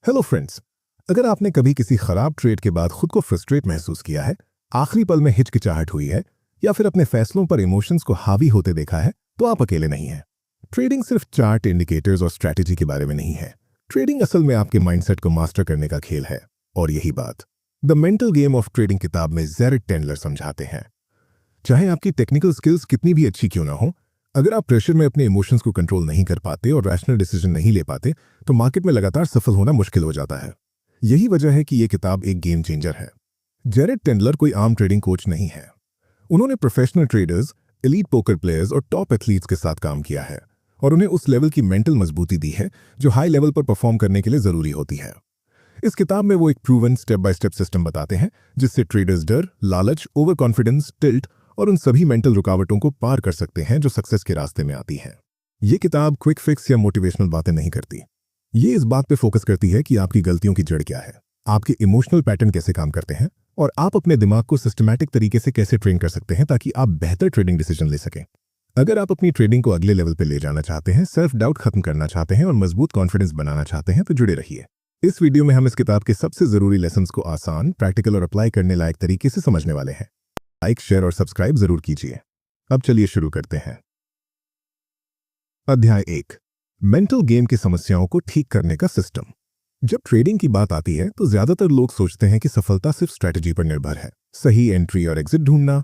Hello friends. अगर आपने कभी किसी खराब ट्रेड के बाद खुद को फ्रस्ट्रेट महसूस किया है, आखिरी पल में हिचकिचाहट हुई है या फिर अपने फैसलों पर इमोशंस को हावी होते देखा है, तो आप अकेले नहीं हैं। ट्रेडिंग सिर्फ चार्ट, इंडिकेटर्स और स्ट्रैटेजी के बारे में नहीं है। ट्रेडिंग असल में आपके माइंडसेट को मास्टर करने का खेल है। और यही बात the mental game of trading किताब में जेरेड टेंडलर समझाते हैं। चाहे आपकी टेक्निकल स्किल्स कितनी भी अच्छी क्यों ना हो, अगर आप प्रेशर में अपने इमोशंस को कंट्रोल नहीं कर पाते और रैशनल डिसीजन नहीं ले पाते, तो मार्केट में लगातार सफल होना मुश्किल हो जाता है। यही वजह है कि यह किताब एक गेम चेंजर है। जेरेड टेंडलर कोई आम ट्रेडिंग कोच नहीं है। उन्होंने professional traders, elite poker players और टॉप एथलीट्स के साथ काम किया है और उन्हें उस लेवल की मेंटल मजबूती दी है जो हाई लेवल पर परफॉर्म करने के लिए जरूरी होती है। इस किताब में वो एक proven step by step system बताते हैं जिससे ट्रेडर्स डर, लालच, ओवर कॉन्फिडेंस, टिल्ट और उन सभी मेंटल रुकावटों को पार कर सकते हैं जो सक्सेस के रास्ते में आती हैं। ये किताब क्विक फिक्स या मोटिवेशनल बातें नहीं करती। ये इस बात पे फोकस करती है कि आपकी गलतियों की जड़ क्या है, आपके इमोशनल पैटर्न कैसे काम करते हैं और आप अपने दिमाग को सिस्टमैटिक तरीके से कैसे ट्रेन कर सकते हैं ताकि आप बेहतर ट्रेडिंग डिसीजन ले सकें। अगर आप अपनी ट्रेडिंग को अगले लेवल पे ले जाना चाहते हैं, सेल्फ डाउट खत्म करना चाहते हैं और मजबूत कॉन्फिडेंस बनाना चाहते हैं, तो जुड़े रहिए। इस वीडियो में हम इस किताब के सबसे जरूरी लेसन्स को आसान, प्रैक्टिकल और अप्लाई करने लायक तरीके से समझने वाले हैं। लाइक, शेयर और सब्सक्राइब जरूर कीजिए। अब चलिए शुरू करते हैं। अध्याय 1, मेंटल गेम की समस्याओं को ठीक करने का सिस्टम। जब ट्रेडिंग की बात आती है तो ज्यादातर लोग सोचते हैं कि सफलता सिर्फ स्ट्रेटजी पर निर्भर है। सही एंट्री और एग्जिट ढूंढना,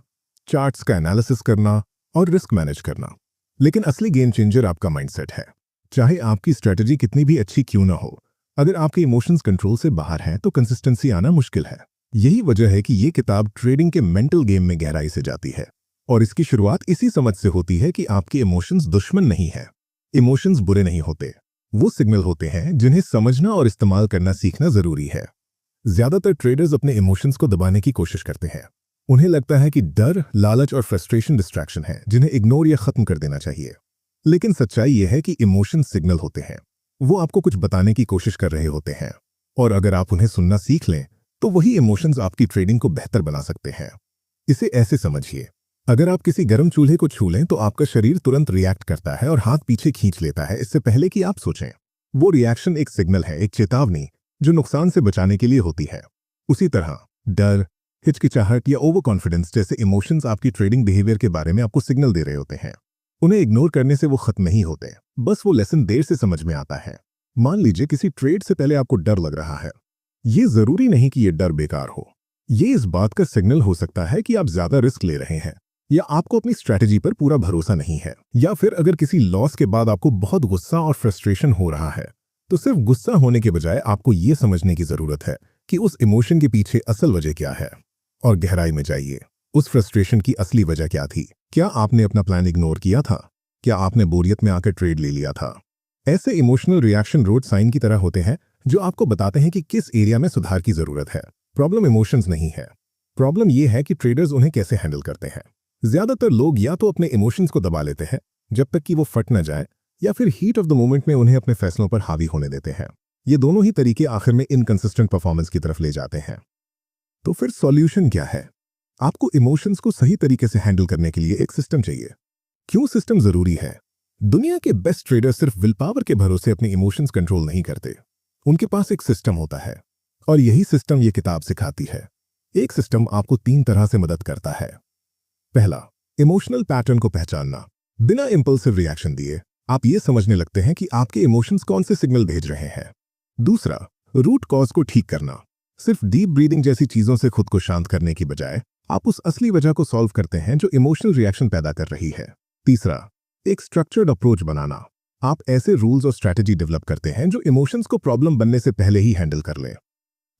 चार्ट्स का एनालिसिस करना और रिस्क मैनेज करना। लेकिन असली गेम चेंजर आपका माइंडसेट है। चाहे आपकी स्ट्रेटजी कितनी भी अच्छी क्यों ना हो, अगर आपके इमोशंस कंट्रोल से बाहर हैं तो कंसिस्टेंसी आना मुश्किल है। यही वजह है कि ये किताब ट्रेडिंग के मेंटल गेम में गहराई से जाती है और इसकी शुरुआत इसी समझ से होती है कि आपके इमोशंस दुश्मन नहीं है। इमोशंस बुरे नहीं होते, वो सिग्नल होते हैं जिन्हें समझना और इस्तेमाल करना सीखना जरूरी है। ज्यादातर ट्रेडर्स अपने इमोशंस को दबाने की कोशिश करते हैं। उन्हें लगता है कि डर, लालच और फ्रस्ट्रेशन डिस्ट्रैक्शन है जिन्हें इग्नोर या खत्म कर देना चाहिए। लेकिन सच्चाई यह है कि इमोशंस सिग्नल होते हैं। वो आपको कुछ बताने की कोशिश कर रहे होते हैं और अगर आप उन्हें सुनना सीख लें तो वही इमोशंस आपकी ट्रेडिंग को बेहतर बना सकते हैं। इसे ऐसे समझिए, अगर आप किसी गर्म चूल्हे को छू लें तो आपका शरीर तुरंत रिएक्ट करता है और हाथ पीछे खींच लेता है इससे पहले कि आप सोचें। वो रिएक्शन एक सिग्नल है, एक चेतावनी जो नुकसान से बचाने के लिए होती है। उसी तरह डर, हिचकिचाहट या ओवर कॉन्फिडेंस जैसे इमोशंस आपकी ट्रेडिंग बिहेवियर के बारे में आपको सिग्नल दे रहे होते हैं। उन्हें इग्नोर करने से वो खत्म नहीं होते, बस वो लेसन देर से समझ में आता है। मान लीजिए किसी ट्रेड से पहले आपको डर लग रहा है। ये जरूरी नहीं कि ये डर बेकार हो। ये इस बात का सिग्नल हो सकता है कि आप ज्यादा रिस्क ले रहे हैं या आपको अपनी स्ट्रैटेजी पर पूरा भरोसा नहीं है। या फिर अगर किसी लॉस के बाद आपको बहुत गुस्सा और फ्रस्ट्रेशन हो रहा है, तो सिर्फ गुस्सा होने के बजाय आपको ये समझने की जरूरत है कि उस इमोशन के पीछे असल वजह क्या है और गहराई में जाइए। उस फ्रस्ट्रेशन की असली वजह क्या थी? क्या आपने अपना प्लान इग्नोर किया था? क्या आपने बोरियत में आकर ट्रेड ले लिया था? ऐसे इमोशनल रिएक्शन रोड साइन की तरह होते हैं जो आपको बताते हैं कि किस एरिया में सुधार की जरूरत है। प्रॉब्लम इमोशंस नहीं है, प्रॉब्लम यह है कि ट्रेडर्स उन्हें कैसे हैंडल करते हैं। ज्यादातर लोग या तो अपने इमोशंस को दबा लेते हैं जब तक कि वो फट न जाए, या फिर हीट ऑफ द मोमेंट में उन्हें अपने फैसलों पर हावी होने देते हैं। ये दोनों ही तरीके आखिर में इनकंसिस्टेंट परफॉर्मेंस की तरफ ले जाते हैं। तो फिर सॉल्यूशन क्या है? आपको इमोशंस को सही तरीके से हैंडल करने के लिए एक सिस्टम चाहिए। क्यों सिस्टम जरूरी है? दुनिया के बेस्ट ट्रेडर सिर्फ विल पावर के भरोसे अपने इमोशंस कंट्रोल नहीं करते। उनके पास एक सिस्टम होता है और यही सिस्टम ये किताब सिखाती है। एक सिस्टम आपको 3 तरह से मदद करता है। पहला, इमोशनल पैटर्न को पहचानना। बिना इंपल्सिव रिएक्शन दिए आप ये समझने लगते हैं कि आपके इमोशंस कौन से सिग्नल भेज रहे हैं। दूसरा, रूट कॉज को ठीक करना। सिर्फ डीप ब्रीदिंग जैसी चीजों से खुद को शांत करने की बजाय आप उस असली वजह को सॉल्व करते हैं जो इमोशनल रिएक्शन पैदा कर रही है। तीसरा, एक स्ट्रक्चर्ड अप्रोच बनाना। आप ऐसे रूल्स और स्ट्रैटेजी डेवलप करते हैं जो इमोशंस को प्रॉब्लम बनने से पहले ही हैंडल कर लें।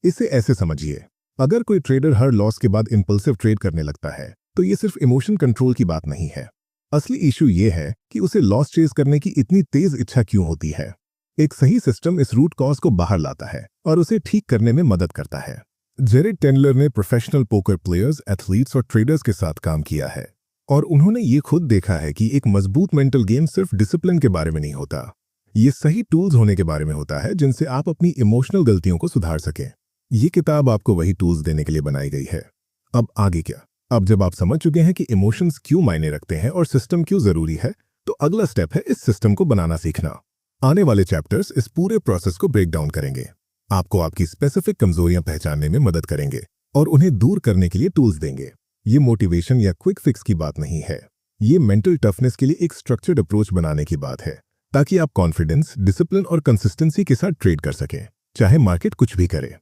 इसे ऐसे समझिए, अगर कोई ट्रेडर हर लॉस के बाद इंपल्सिव ट्रेड करने लगता है तो ये सिर्फ इमोशन कंट्रोल की बात नहीं है। असली इशू ये है कि उसे लॉस चेज करने की इतनी तेज इच्छा क्यों होती है। एक सही सिस्टम इस रूट कॉज को बाहर लाता है और उसे ठीक करने में मदद करता है। जेरेड टेंडलर ने प्रोफेशनल पोकर प्लेयर्स, एथलीट्स और ट्रेडर्स के साथ काम किया है और उन्होंने ये खुद देखा है कि एक मजबूत मेंटल गेम सिर्फ डिसिप्लिन के बारे में नहीं होता। ये सही टूल्स होने के बारे में होता है जिनसे आप अपनी इमोशनल गलतियों को सुधार सकें। ये किताब आपको वही टूल्स देने के लिए बनाई गई है। अब आगे क्या? अब जब आप समझ चुके हैं कि इमोशंस क्यों मायने रखते हैं और सिस्टम क्यों जरूरी है, तो अगला स्टेप है इस सिस्टम को बनाना सीखना। आने वाले चैप्टर्स इस पूरे प्रोसेस को ब्रेक डाउन करेंगे। आपको आपकी स्पेसिफिक कमजोरियां पहचानने में मदद करेंगे और उन्हें दूर करने के लिए टूल्स देंगे। ये मोटिवेशन या क्विक फिक्स की बात नहीं है। ये मेंटल टफनेस के लिए एक स्ट्रक्चर्ड अप्रोच बनाने की बात है, ताकि आप कॉन्फिडेंस, डिसिप्लिन और कंसिस्टेंसी के साथ ट्रेड कर सकें, चाहे मार्केट कुछ भी करे।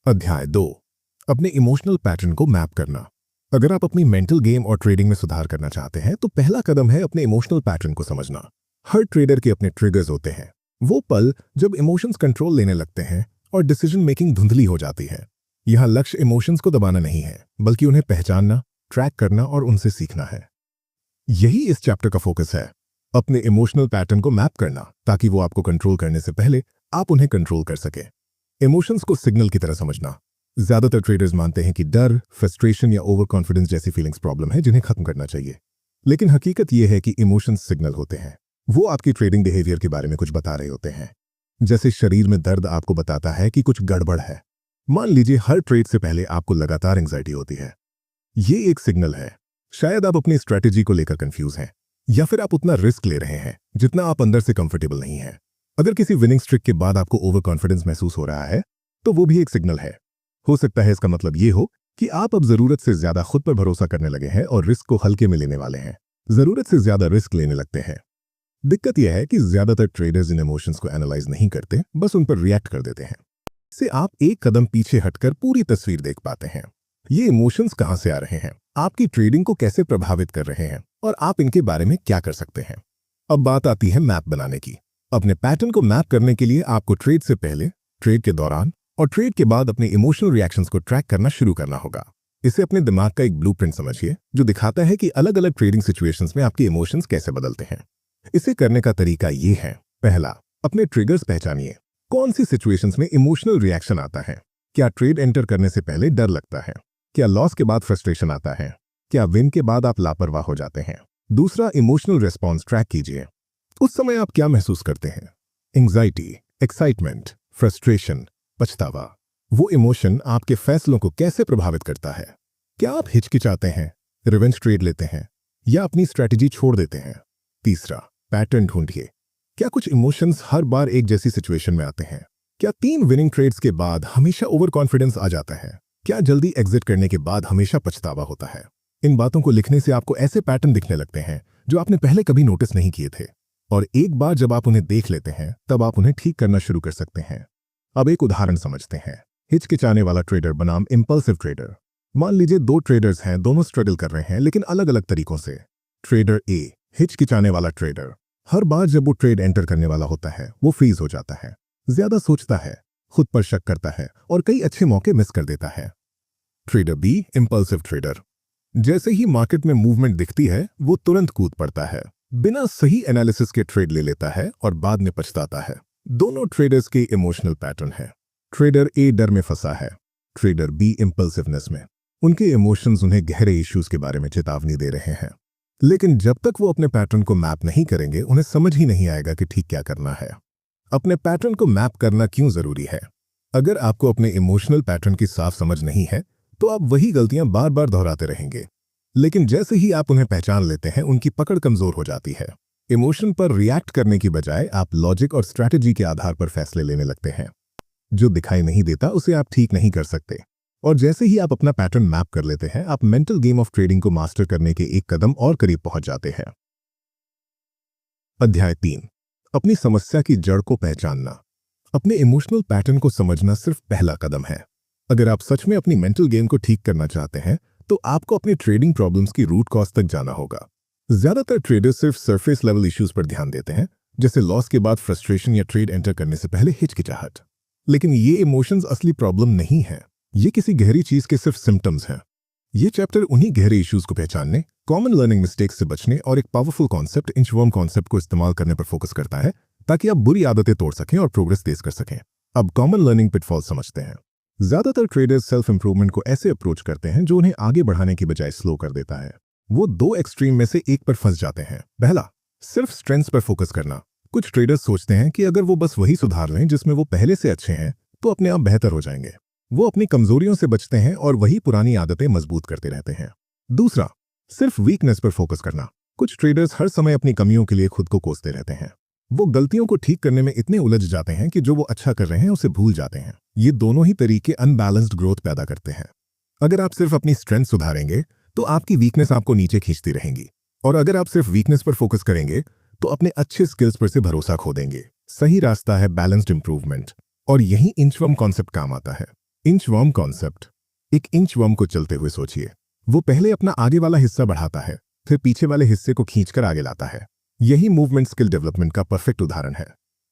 अध्याय 2, अपने इमोशनल पैटर्न को मैप करना। अगर आप अपनी मेंटल गेम और ट्रेडिंग में सुधार करना चाहते हैं तो पहला कदम है अपने इमोशनल पैटर्न को समझना। हर ट्रेडर के अपने ट्रिगर्स होते हैं, वो पल जब इमोशंस कंट्रोल लेने लगते हैं और डिसीजन मेकिंग धुंधली हो जाती है। यहाँ लक्ष्य इमोशंस को दबाना नहीं है, बल्कि उन्हें पहचानना, ट्रैक करना और उनसे सीखना है। यही इस चैप्टर का फोकस है, अपने इमोशनल पैटर्न को मैप करना, ताकि वो आपको कंट्रोल करने से पहले आप उन्हें कंट्रोल कर सके। इमोशंस को सिग्नल की तरह समझना। ज्यादातर ट्रेडर्स मानते हैं कि डर, फ्रस्ट्रेशन या ओवर कॉन्फिडेंस जैसी फीलिंग्स प्रॉब्लम है जिन्हें खत्म करना चाहिए। लेकिन हकीकत यह है कि इमोशंस सिग्नल होते हैं। वो आपकी ट्रेडिंग बिहेवियर के बारे में कुछ बता रहे होते हैं। जैसे शरीर में दर्द आपको बताता है कि कुछ गड़बड़ है। मान लीजिए हर ट्रेड से पहले आपको लगातार एंजाइटी होती है। ये एक सिग्नल है। शायद आप अपनी स्ट्रैटेजी को लेकर कंफ्यूज हैं, या फिर आप उतना रिस्क ले रहे हैं जितना आप अंदर से कंफर्टेबल नहीं हैं। अगर किसी विनिंग स्ट्रिक के बाद आपको ओवर कॉन्फिडेंस महसूस हो रहा है तो वो भी एक सिग्नल है। हो सकता है इसका मतलब ये हो कि आप अब जरूरत से ज्यादा खुद पर भरोसा करने लगे हैं और रिस्क को हल्के में लेने वाले हैं, जरूरत से ज्यादा रिस्क लेने लगते हैं। दिक्कत यह है कि ज्यादातर ट्रेडर्स इन इमोशंस को एनालाइज नहीं करते, बस उन पर रिएक्ट कर देते हैं। इससे आप एक कदम पीछे हटकर पूरी तस्वीर देख पाते हैं। ये इमोशंस कहां से आ रहे हैं, आपकी ट्रेडिंग को कैसे प्रभावित कर रहे हैं और आप इनके बारे में क्या कर सकते हैं। अब बात आती है मैप बनाने की। अपने पैटर्न को मैप करने के लिए आपको ट्रेड से पहले, ट्रेड के दौरान और ट्रेड के बाद अपने इमोशनल रिएक्शंस को ट्रैक करना शुरू करना होगा। इसे अपने दिमाग का एक ब्लूप्रिंट समझिए जो दिखाता है कि अलग अलग ट्रेडिंग सिचुएशंस में आपके इमोशंस कैसे बदलते हैं। इसे करने का तरीका ये है, पहला, अपने ट्रिगर्स पहचानिए। कौन सी सिचुएशंस में इमोशनल रिएक्शन आता है? क्या ट्रेड एंटर करने से पहले डर लगता है? क्या लॉस के बाद फ्रस्ट्रेशन आता है? क्या विन के बाद आप लापरवाह हो जाते हैं? दूसरा, इमोशनल रिस्पॉन्स ट्रैक कीजिए। उस समय आप क्या महसूस करते हैं? एंजाइटी, एक्साइटमेंट, फ्रस्ट्रेशन, पछतावा। वो इमोशन आपके फैसलों को कैसे प्रभावित करता है? क्या आप हिचकिचाते हैं, रिवेंज ट्रेड लेते हैं या अपनी स्ट्रैटेजी छोड़ देते हैं? तीसरा, पैटर्न ढूंढिए। क्या कुछ इमोशंस हर बार एक जैसी सिचुएशन में आते हैं? क्या 3 विनिंग ट्रेड्स के बाद हमेशा ओवर कॉन्फिडेंस आ जाता है? क्या जल्दी एग्जिट करने के बाद हमेशा पछतावा होता है? इन बातों को लिखने से आपको ऐसे पैटर्न दिखने लगते हैं जो आपने पहले कभी नोटिस नहीं किए थे, और एक बार जब आप उन्हें देख लेते हैं तब आप उन्हें ठीक करना शुरू कर सकते हैं। अब एक उदाहरण समझते हैं। हिचकिचाने वाला ट्रेडर बनाम इंपल्सिव ट्रेडर। मान लीजिए 2 ट्रेडर्स हैं, दोनों स्ट्रगल कर रहे हैं लेकिन अलग अलग तरीकों से। ट्रेडर ए, हिचकिचाने वाला ट्रेडर। हर बार जब वो ट्रेड एंटर करने वाला होता है वो फ्रीज हो जाता है, ज्यादा सोचता है, खुद पर शक करता है और कई अच्छे मौके मिस कर देता है। Trader B, impulsive trader. जैसे ही मार्केट में मूवमेंट दिखती है वो तुरंत कूद पड़ता है, बिना सही एनालिसिस के ट्रेड ले लेता है और बाद में पछताता है। दोनों ट्रेडर्स के इमोशनल पैटर्न है। ट्रेडर ए डर में फंसा है, ट्रेडर बी इंपल्सिवनेस में। उनके इमोशंस उन्हें गहरे इश्यूज के बारे में चेतावनी दे रहे हैं, लेकिन जब तक वो अपने पैटर्न को मैप नहीं करेंगे उन्हें समझ ही नहीं आएगा कि ठीक क्या करना है। अपने पैटर्न को मैप करना क्यों जरूरी है? अगर आपको अपने इमोशनल पैटर्न की साफ समझ नहीं है तो आप वही गलतियां बार बार दोहराते रहेंगे, लेकिन जैसे ही आप उन्हें पहचान लेते हैं उनकी पकड़ कमजोर हो जाती है। इमोशन पर रिएक्ट करने की बजाय आप लॉजिक और स्ट्रैटेजी के आधार पर फैसले लेने लगते हैं। जो दिखाई नहीं देता उसे आप ठीक नहीं कर सकते, और जैसे ही आप अपना पैटर्न मैप कर लेते हैं आप मेंटल गेम ऑफ ट्रेडिंग को मास्टर करने के एक कदम और करीब पहुंच जाते हैं। अध्याय 3, अपनी समस्या की जड़ को पहचानना। अपने इमोशनल पैटर्न को समझना सिर्फ पहला कदम है। अगर आप सच में अपनी मेंटल गेम को ठीक करना चाहते हैं तो आपको अपनी ट्रेडिंग प्रॉब्लम्स की रूट कॉज तक जाना होगा। ज्यादातर ट्रेडर्स सिर्फ सरफेस लेवल इश्यूज पर ध्यान देते हैं, जैसे लॉस के बाद फ्रस्ट्रेशन या ट्रेड एंटर करने से पहले हिचकिचाहट। लेकिन ये इमोशंस असली प्रॉब्लम नहीं है, ये किसी गहरी चीज के सिर्फ सिम्टम्स हैं। ये चैप्टर उन्हीं गहरे इश्यूज को पहचानने, कॉमन लर्निंग मिस्टेक्स से बचने और एक पावरफुल कॉन्सेप्ट, इंचवर्म कॉन्सेप्ट को इस्तेमाल करने पर फोकस करता है, ताकि आप बुरी आदतें तोड़ सकें और प्रोग्रेस तेज कर सकें। अब कॉमन लर्निंग पिटफॉल समझते हैं। ज्यादातर ट्रेडर्स सेल्फ इंप्रूवमेंट को ऐसे अप्रोच करते हैं जो उन्हें आगे बढ़ाने की बजाय स्लो कर देता है। वो 2 एक्सट्रीम में से एक पर फंस जाते हैं। पहला, सिर्फ स्ट्रेंथ्स पर फोकस करना। कुछ ट्रेडर्स सोचते हैं कि अगर वो बस वही सुधार लें जिसमें वो पहले से अच्छे हैं तो अपने आप बेहतर हो जाएंगे। वो अपनी कमजोरियों से बचते हैं और वही पुरानी आदतें मजबूत करते रहते हैं। दूसरा, सिर्फ वीकनेस पर फोकस करना। कुछ ट्रेडर्स हर समय अपनी कमियों के लिए खुद को कोसते रहते हैं। वो गलतियों को ठीक करने में इतने उलझ जाते हैं कि जो वो अच्छा कर रहे हैं उसे भूल जाते हैं। ये दोनों ही तरीके अनबैलेंस्ड ग्रोथ पैदा करते हैं। अगर आप सिर्फ अपनी स्ट्रेंथ सुधारेंगे तो आपकी वीकनेस आपको नीचे खींचती रहेंगी, और अगर आप सिर्फ वीकनेस पर फोकस करेंगे तो अपने अच्छे स्किल्स पर से भरोसा खो देंगे। सही रास्ता है बैलेंस्ड इंप्रूवमेंट, और यही इंचवर्म कॉन्सेप्ट काम आता है। इंचवर्म कॉन्सेप्ट। एक इंचवर्म को चलते हुए सोचिए। वो पहले अपना आगे वाला हिस्सा बढ़ाता है, फिर पीछे वाले हिस्से को खींचकर आगे लाता है। यही मूवमेंट स्किल डेवलपमेंट का परफेक्ट उदाहरण है।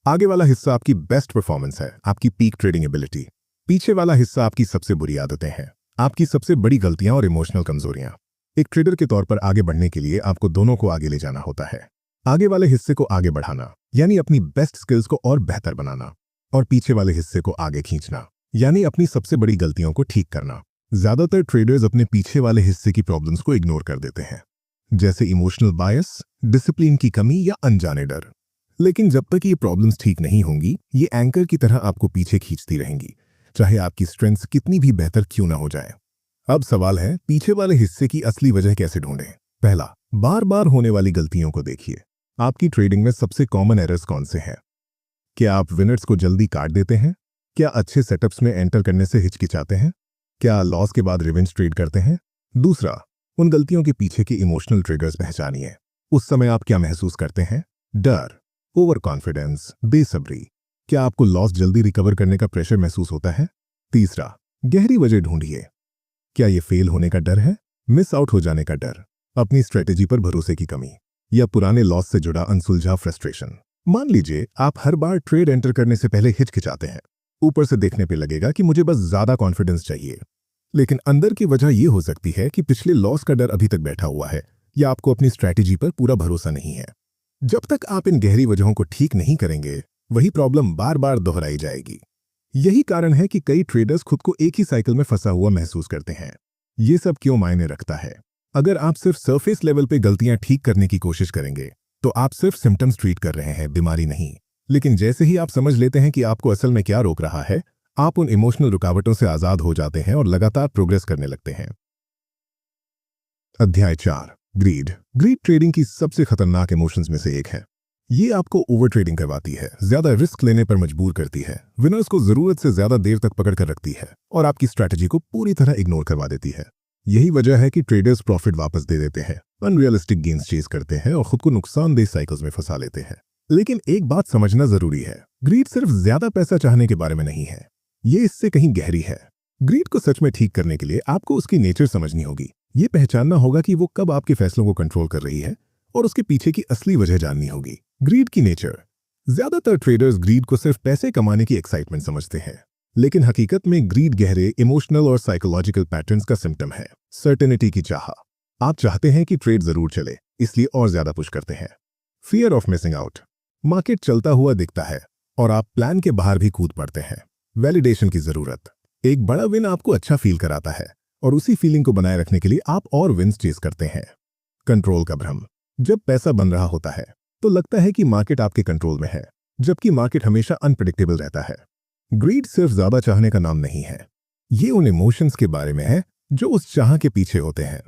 आगे वाला हिस्सा आपकी बेस्ट परफॉर्मेंस है, आपकी पीक ट्रेडिंग एबिलिटी। पीछे वाला हिस्सा आपकी सबसे बुरी आदतें हैं, आपकी सबसे बड़ी गलतियां और इमोशनल कमजोरियां। एक ट्रेडर के तौर पर आगे बढ़ने के लिए आपको दोनों को आगे ले जाना होता है। आगे वाले हिस्से को आगे बढ़ाना यानी अपनी बेस्ट स्किल्स को और बेहतर बनाना, और पीछे वाले हिस्से को आगे खींचना यानी अपनी सबसे बड़ी गलतियों को ठीक करना। ज्यादातर ट्रेडर्स अपने पीछे वाले हिस्से की प्रॉब्लम्स को इग्नोर कर देते हैं, जैसे इमोशनल बायस, डिसिप्लिन की कमी या अनजाने डर। लेकिन जब तक ये प्रॉब्लम्स ठीक नहीं होंगी, ये एंकर की तरह आपको पीछे खींचती रहेंगी, चाहे आपकी स्ट्रेंथ्स कितनी भी बेहतर क्यों ना हो जाए। अब सवाल है, पीछे वाले हिस्से की असली वजह कैसे ढूंढें? पहला, बार बार होने वाली गलतियों को देखिए। आपकी ट्रेडिंग में सबसे कॉमन एरर्स कौन से हैं? क्या आप विनर्स को जल्दी काट देते हैं? क्या अच्छे सेटअप्स में एंटर करने से हिचकिचाते हैं? क्या लॉस के बाद रिवेंज ट्रेड करते हैं? दूसरा, उन गलतियों के पीछे के इमोशनल ट्रिगर्स पहचानिए। उस समय आप क्या महसूस करते हैं? डर, ओवर कॉन्फिडेंस, बेसब्री। क्या आपको लॉस जल्दी रिकवर करने का प्रेशर महसूस होता है? तीसरा, गहरी वजह ढूंढिए। क्या ये फेल होने का डर है, मिस आउट हो जाने का डर, अपनी स्ट्रेटेजी पर भरोसे की कमी, या पुराने लॉस से जुड़ा अनसुलझा फ्रस्ट्रेशन? मान लीजिए आप हर बार ट्रेड एंटर करने से पहले हिचकिचाते हैं। ऊपर से देखने पे लगेगा कि मुझे बस ज्यादा कॉन्फिडेंस चाहिए, लेकिन अंदर की वजह यह हो सकती है कि पिछले लॉस का डर अभी तक बैठा हुआ है, या आपको अपनी स्ट्रैटेजी पर पूरा भरोसा नहीं है। जब तक आप इन गहरी वजहों को ठीक नहीं करेंगे, वही प्रॉब्लम बार बार दोहराई जाएगी। यही कारण है कि कई ट्रेडर्स खुद को एक ही साइकिल में फंसा हुआ महसूस करते हैं। ये सब क्यों मायने रखता है? अगर आप सिर्फ सरफेस लेवल पे गलतियां ठीक करने की कोशिश करेंगे तो आप सिर्फ सिम्टम्स ट्रीट कर रहे हैं, बीमारी नहीं। लेकिन जैसे ही आप समझ लेते हैं कि आपको असल में क्या रोक रहा है, आप उन इमोशनल रुकावटों से आजाद हो जाते हैं और लगातार प्रोग्रेस करने लगते हैं। अध्याय 4, ग्रीड। ग्रीड ट्रेडिंग की सबसे खतरनाक इमोशंस में से एक है। ये आपको ओवर ट्रेडिंग करवाती है, ज्यादा रिस्क लेने पर मजबूर करती है, विनर्स को जरूरत से ज्यादा देर तक पकड़ कर रखती है, और आपकी स्ट्रैटेजी को पूरी तरह इग्नोर करवा देती है। यही वजह है कि ट्रेडर्स प्रॉफिट वापस दे देते हैं, अनरियलिस्टिक गेन्स चेज करते हैं और खुद को नुकसानदेह साइकिल्स में फंसा लेते हैं। लेकिन एक बात समझना जरूरी है, ग्रीड सिर्फ ज्यादा पैसा चाहने के बारे में नहीं है, ये इससे कहीं गहरी है। ग्रीड को सच में ठीक करने के लिए आपको उसकी नेचर समझनी होगी। ये पहचानना होगा कि वो कब आपके फैसलों को कंट्रोल कर रही है, और उसके पीछे की असली वजह जाननी होगी। ग्रीड की नेचर। ज्यादातर ट्रेडर्स ग्रीड को सिर्फ पैसे कमाने की एक्साइटमेंट समझते हैं, लेकिन हकीकत में ग्रीड गहरे इमोशनल और साइकोलॉजिकल पैटर्न्स का सिम्टम है। सर्टेनिटी की चाह। आप चाहते हैं कि ट्रेड जरूर चले, इसलिए और ज्यादा पुश करते हैं। Fear of missing out. Market चलता हुआ दिखता है और आप प्लान के बाहर भी कूद पड़ते हैं। वैलिडेशन की जरूरत। एक बड़ा विन आपको अच्छा फील कराता है, और उसी फीलिंग को बनाए रखने के लिए आप और विन्स चेज करते हैं। कंट्रोल का भ्रम। जब पैसा बन रहा होता है तो लगता है कि मार्केट आपके कंट्रोल में है, जबकि मार्केट हमेशा अनप्रेडिक्टेबल रहता है। ग्रीड सिर्फ ज्यादा चाहने का नाम नहीं है, ये उन इमोशंस के बारे में है जो उस चाह के पीछे होते हैं।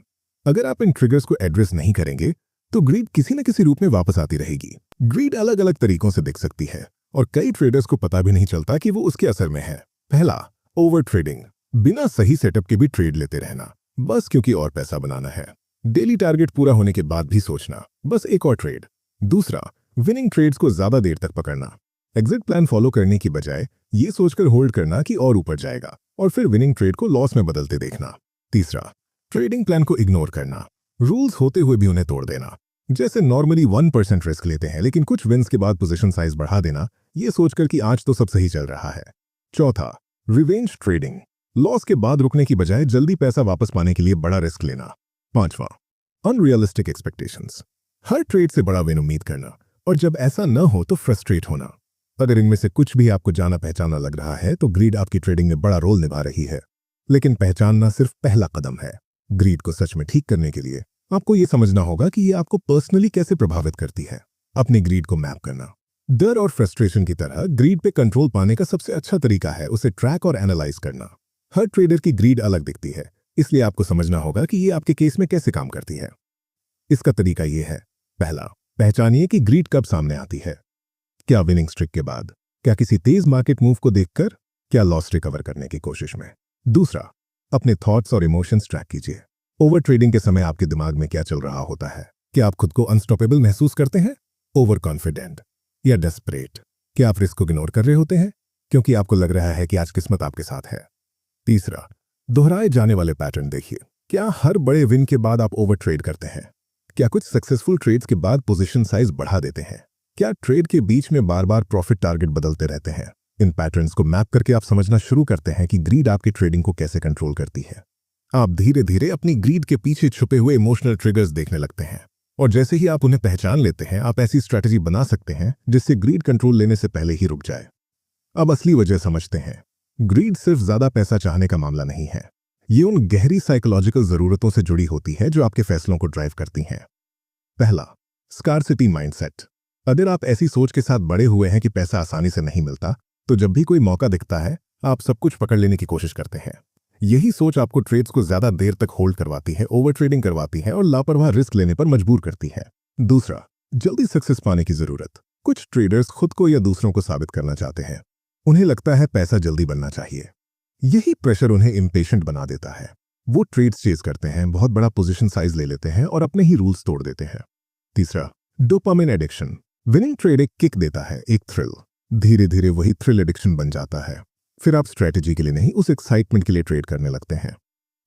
अगर आप इन ट्रिगर्स को एड्रेस नहीं करेंगे तो ग्रीड किसी न किसी रूप में वापस आती रहेगी। ग्रीड अलग अलग तरीकों से दिख सकती है, और कई ट्रेडर्स को पता भी नहीं चलता कि वो उसके असर में है। पहला, ओवर ट्रेडिंग। बिना सही सेटअप के भी ट्रेड लेते रहना, बस क्योंकि और पैसा बनाना है। डेली टारगेट पूरा होने के बाद भी सोचना, बस एक और ट्रेड। दूसरा, विनिंग ट्रेड्स को ज्यादा देर तक पकड़ना। एग्जिट प्लान फॉलो करने की बजाय ये सोचकर होल्ड करना कि और ऊपर जाएगा, और फिर विनिंग ट्रेड को लॉस में बदलते देखना। तीसरा, ट्रेडिंग प्लान को इग्नोर करना, रूल्स होते हुए भी उन्हें तोड़ देना। जैसे नॉर्मली 1% रिस्क लेते हैं, लेकिन कुछ विन्स के बाद पोजीशन साइज बढ़ा देना, ये सोचकर कि आज तो सब सही चल रहा है। चौथा, रिवेंज ट्रेडिंग। लॉस के बाद रुकने की बजाय जल्दी पैसा वापस पाने के लिए बड़ा रिस्क लेना। पांचवा, अनरियलिस्टिक एक्सपेक्टेशंस। हर ट्रेड से बड़ा विन उम्मीद करना, और जब ऐसा न हो तो फ्रस्ट्रेट होना। अगर इनमें से कुछ भी आपको जाना पहचाना लग रहा है तो ग्रीड आपकी ट्रेडिंग में बड़ा रोल निभा रही है। लेकिन पहचानना सिर्फ पहला कदम है। ग्रीड को सच में ठीक करने के लिए आपको यह समझना होगा कि यह आपको पर्सनली कैसे प्रभावित करती है। अपनी ग्रीड को मैप करना। डर और फ्रस्ट्रेशन की तरह ग्रीड पे कंट्रोल पाने का सबसे अच्छा तरीका है उसे ट्रैक और एनालाइज करना। हर ट्रेडर की ग्रीड अलग दिखती है, इसलिए आपको समझना होगा कि ये आपके केस में कैसे काम करती है। इसका तरीका ये है। पहला, पहचानिए कि ग्रीड कब सामने आती है। क्या विनिंग स्ट्रिक के बाद, क्या किसी तेज मार्केट मूव को देखकर, क्या लॉस रिकवर करने की कोशिश में। दूसरा, अपने थॉट्स और इमोशंस ट्रैक कीजिए। ओवर ट्रेडिंग के समय आपके दिमाग में क्या चल रहा होता है? क्या आप खुद को अनस्टॉपेबल महसूस करते हैं, ओवर कॉन्फिडेंट या डेस्परेट? क्या आप रिस्क को इग्नोर कर रहे होते हैं क्योंकि आपको लग रहा है कि आज किस्मत आपके साथ है? तीसरा, दोहराए जाने वाले पैटर्न देखिए। क्या हर बड़े विन के बाद आप ओवर ट्रेड करते हैं? क्या कुछ सक्सेसफुल ट्रेड्स के बाद पोजीशन साइज बढ़ा देते हैं? क्या ट्रेड के बीच में बार बार प्रॉफिट टारगेट बदलते रहते हैं? इन पैटर्न्स को मैप करके आप समझना शुरू करते हैं कि ग्रीड आपकी ट्रेडिंग को कैसे कंट्रोल करती है। आप धीरे धीरे अपनी ग्रीड के पीछे छुपे हुए इमोशनल ट्रिगर्स देखने लगते हैं, और जैसे ही आप उन्हें पहचान लेते हैं, आप ऐसी स्ट्रैटेजी बना सकते हैं जिससे ग्रीड कंट्रोल लेने से पहले ही रुक जाए। अब असली वजह समझते हैं। ग्रीड सिर्फ ज्यादा पैसा चाहने का मामला नहीं है। ये उन गहरी साइकोलॉजिकल जरूरतों से जुड़ी होती है जो आपके फैसलों को ड्राइव करती हैं। पहला, स्कार्सिटी माइंडसेट। अगर आप ऐसी सोच के साथ बड़े हुए हैं कि पैसा आसानी से नहीं मिलता, तो जब भी कोई मौका दिखता है आप सब कुछ पकड़ लेने की कोशिश करते हैं। यही सोच आपको ट्रेड्स को ज्यादा देर तक होल्ड करवाती है, ओवर ट्रेडिंग करवाती है और लापरवाह रिस्क लेने पर मजबूर करती है। दूसरा, जल्दी सक्सेस पाने की जरूरत। कुछ ट्रेडर्स खुद को या दूसरों को साबित करना चाहते हैं। उन्हें लगता है पैसा जल्दी बनना चाहिए। यही प्रेशर उन्हें इम्पेशेंट बना देता है। वो ट्रेड्स चेज करते हैं, बहुत बड़ा पोजीशन साइज ले लेते हैं और अपने ही रूल्स तोड़ देते हैं। तीसरा, डोपामिन एडिक्शन। विनिंग ट्रेड एक किक देता है, एक थ्रिल। धीरे धीरे वही थ्रिल एडिक्शन बन जाता है। फिर आप स्ट्रेटेजी के लिए नहीं, उस एक्साइटमेंट के लिए ट्रेड करने लगते हैं।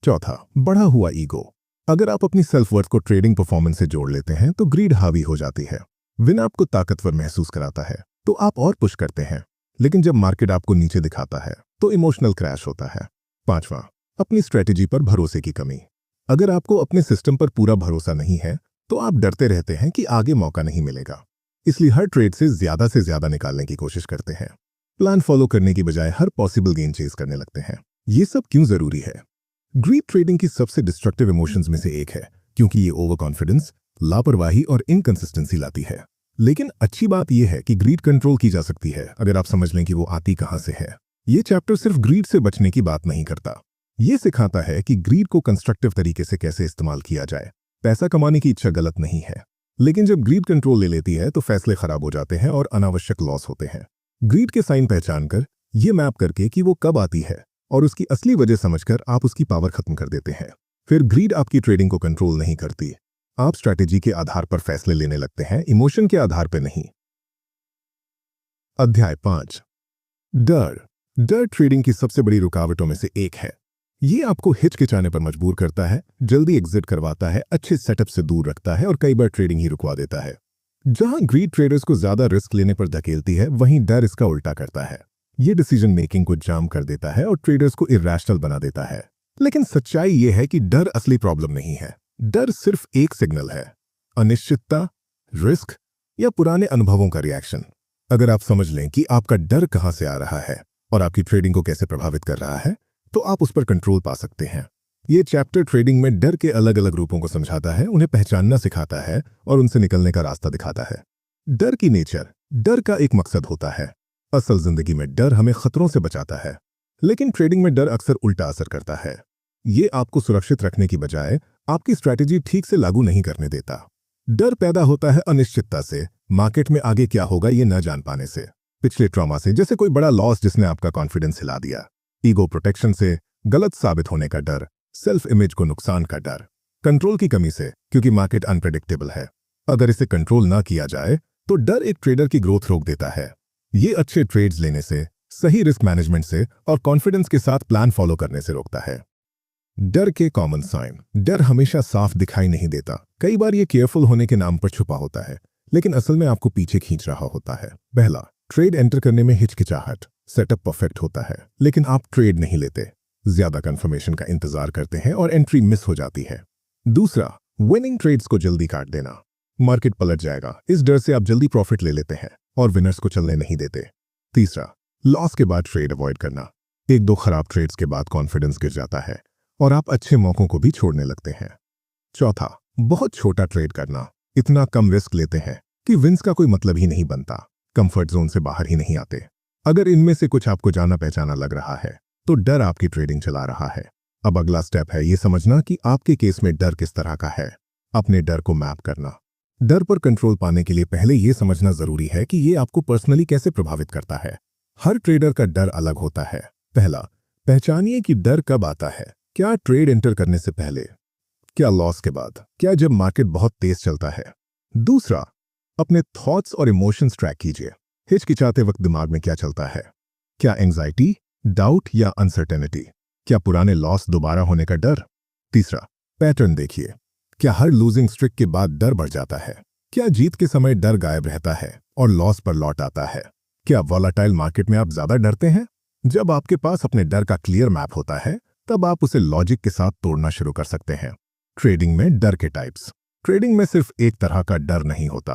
चौथा, बढ़ा हुआ ईगो। अगर आप अपनी सेल्फ वर्थ को ट्रेडिंग परफॉर्मेंस से जोड़ लेते हैं तो ग्रीड हावी हो जाती है। विन आपको ताकतवर महसूस कराता है तो आप और पुश करते हैं, लेकिन जब मार्केट आपको नीचे दिखाता है तो इमोशनल क्रैश होता है। पांचवा, अपनी स्ट्रेटेजी पर भरोसे की कमी। अगर आपको अपने सिस्टम पर पूरा भरोसा नहीं है तो आप डरते रहते हैं कि आगे मौका नहीं मिलेगा, इसलिए हर ट्रेड से ज्यादा निकालने की कोशिश करते हैं। प्लान फॉलो करने की बजाय हर पॉसिबल गेन चेज करने लगते हैं। ये सब क्यों जरूरी है? ग्रीड ट्रेडिंग की सबसे डिस्ट्रक्टिव इमोशंस में से एक है, क्योंकि ये ओवर कॉन्फिडेंस, लापरवाही और इनकंसिस्टेंसी लाती है। लेकिन अच्छी बात यह है कि ग्रीड कंट्रोल की जा सकती है अगर आप समझ लें कि वो आती कहां से है। ये चैप्टर सिर्फ ग्रीड से बचने की बात नहीं करता, ये सिखाता है कि ग्रीड को कंस्ट्रक्टिव तरीके से कैसे इस्तेमाल किया जाए। पैसा कमाने की इच्छा गलत नहीं है, लेकिन जब ग्रीड कंट्रोल ले लेती है तो फैसले खराब हो जाते हैं और अनावश्यक लॉस होते हैं। ग्रीड के साइन पहचानकर, ये मैप करके कि वो कब आती है और उसकी असली वजह समझकर आप उसकी पावर खत्म कर देते हैं। फिर ग्रीड आपकी ट्रेडिंग को कंट्रोल नहीं करती। आप स्ट्रैटेजी के आधार पर फैसले लेने लगते हैं, इमोशन के आधार पर नहीं। अध्याय 5, डर। डर ट्रेडिंग की सबसे बड़ी रुकावटों में से एक है। ये आपको हिचकिचाने पर मजबूर करता है, जल्दी एग्जिट करवाता है, अच्छे सेटअप से दूर रखता है और कई बार ट्रेडिंग ही रुकवा देता है। जहां ग्रीड ट्रेडर्स को ज्यादा रिस्क लेने पर धकेलती है, वहीं डर इसका उल्टा करता है। ये डिसीजन मेकिंग को जाम कर देता है और ट्रेडर्स को इरैशनल बना देता है। लेकिन सच्चाई ये है कि डर असली प्रॉब्लम नहीं है। डर सिर्फ एक सिग्नल है, अनिश्चितता, रिस्क या पुराने अनुभवों का रिएक्शन। अगर आप समझ लें कि आपका डर कहां से आ रहा है और आपकी ट्रेडिंग को कैसे प्रभावित कर रहा है, तो आप उस पर कंट्रोल पा सकते हैं। ये चैप्टर ट्रेडिंग में डर के अलग अलग रूपों को समझाता है, उन्हें पहचानना सिखाता है और उनसे निकलने का रास्ता दिखाता है। डर की नेचर। डर का एक मकसद होता है। असल जिंदगी में डर हमें खतरों से बचाता है, लेकिन ट्रेडिंग में डर अक्सर उल्टा असर करता है। ये आपको सुरक्षित रखने की बजाय आपकी स्ट्रैटेजी ठीक से लागू नहीं करने देता। डर पैदा होता है अनिश्चितता से, मार्केट में आगे क्या होगा ये न जान पाने से, पिछले ट्रॉमा से, जैसे कोई बड़ा लॉस जिसने आपका कॉन्फिडेंस हिला दिया, ईगो प्रोटेक्शन से, गलत साबित होने का डर, सेल्फ इमेज को नुकसान का डर, कंट्रोल की कमी से, क्योंकि मार्केट अनप्रेडिक्टेबल है। अगर इसे कंट्रोल ना किया जाए तो डर एक ट्रेडर की ग्रोथ रोक देता है। ये अच्छे ट्रेड्स लेने से, सही रिस्क मैनेजमेंट से और कॉन्फिडेंस के साथ प्लान फॉलो करने से रोकता है। डर के कॉमन साइन। डर हमेशा साफ दिखाई नहीं देता। कई बार ये केयरफुल होने के नाम पर छुपा होता है, लेकिन असल में आपको पीछे खींच रहा होता है। पहला, ट्रेड एंटर करने में हिचकिचाहट। सेटअप परफेक्ट होता है, लेकिन आप ट्रेड नहीं लेते, ज्यादा कंफर्मेशन का इंतजार करते हैं और एंट्री मिस हो जाती है। दूसरा, विनिंग ट्रेड्स को जल्दी काट देना। मार्केट पलट जाएगा, इस डर से आप जल्दी प्रॉफिट ले लेते हैं और विनर्स को चलने नहीं देते। तीसरा, लॉस के बाद ट्रेड अवॉइड करना। एक दो खराब ट्रेड्स के बाद कॉन्फिडेंस गिर जाता है और आप अच्छे मौकों को भी छोड़ने लगते हैं। चौथा, बहुत छोटा ट्रेड करना। इतना कम रिस्क लेते हैं कि विंस का कोई मतलब ही नहीं बनता, कंफर्ट जोन से बाहर ही नहीं आते। अगर इनमें से कुछ आपको जाना पहचाना लग रहा है तो डर आपकी ट्रेडिंग चला रहा है। अब अगला स्टेप है ये समझना कि आपके केस में डर किस तरह का है। अपने डर को मैप करना। डर पर कंट्रोल पाने के लिए पहले यह समझना जरूरी है कि ये आपको पर्सनली कैसे प्रभावित करता है। हर ट्रेडर का डर अलग होता है। पहला, पहचानिए कि डर कब आता है। क्या ट्रेड एंटर करने से पहले, क्या लॉस के बाद, क्या जब मार्केट बहुत तेज चलता है। दूसरा, अपने थॉट्स और इमोशंस ट्रैक कीजिए। हिचकिचाते वक्त दिमाग में क्या चलता है? क्या एंजाइटी, डाउट या अनसर्टेनिटी? क्या पुराने लॉस दोबारा होने का डर? तीसरा, पैटर्न देखिए। क्या हर लूजिंग स्ट्रिक के बाद डर बढ़ जाता है? क्या जीत के समय डर गायब रहता है और लॉस पर लौट आता है? क्या वॉलेटाइल मार्केट में आप ज्यादा डरते हैं? जब आपके पास अपने डर का क्लियर मैप होता है तब आप उसे लॉजिक के साथ तोड़ना शुरू कर सकते हैं। ट्रेडिंग में डर के टाइप्स। ट्रेडिंग में सिर्फ एक तरह का डर नहीं होता।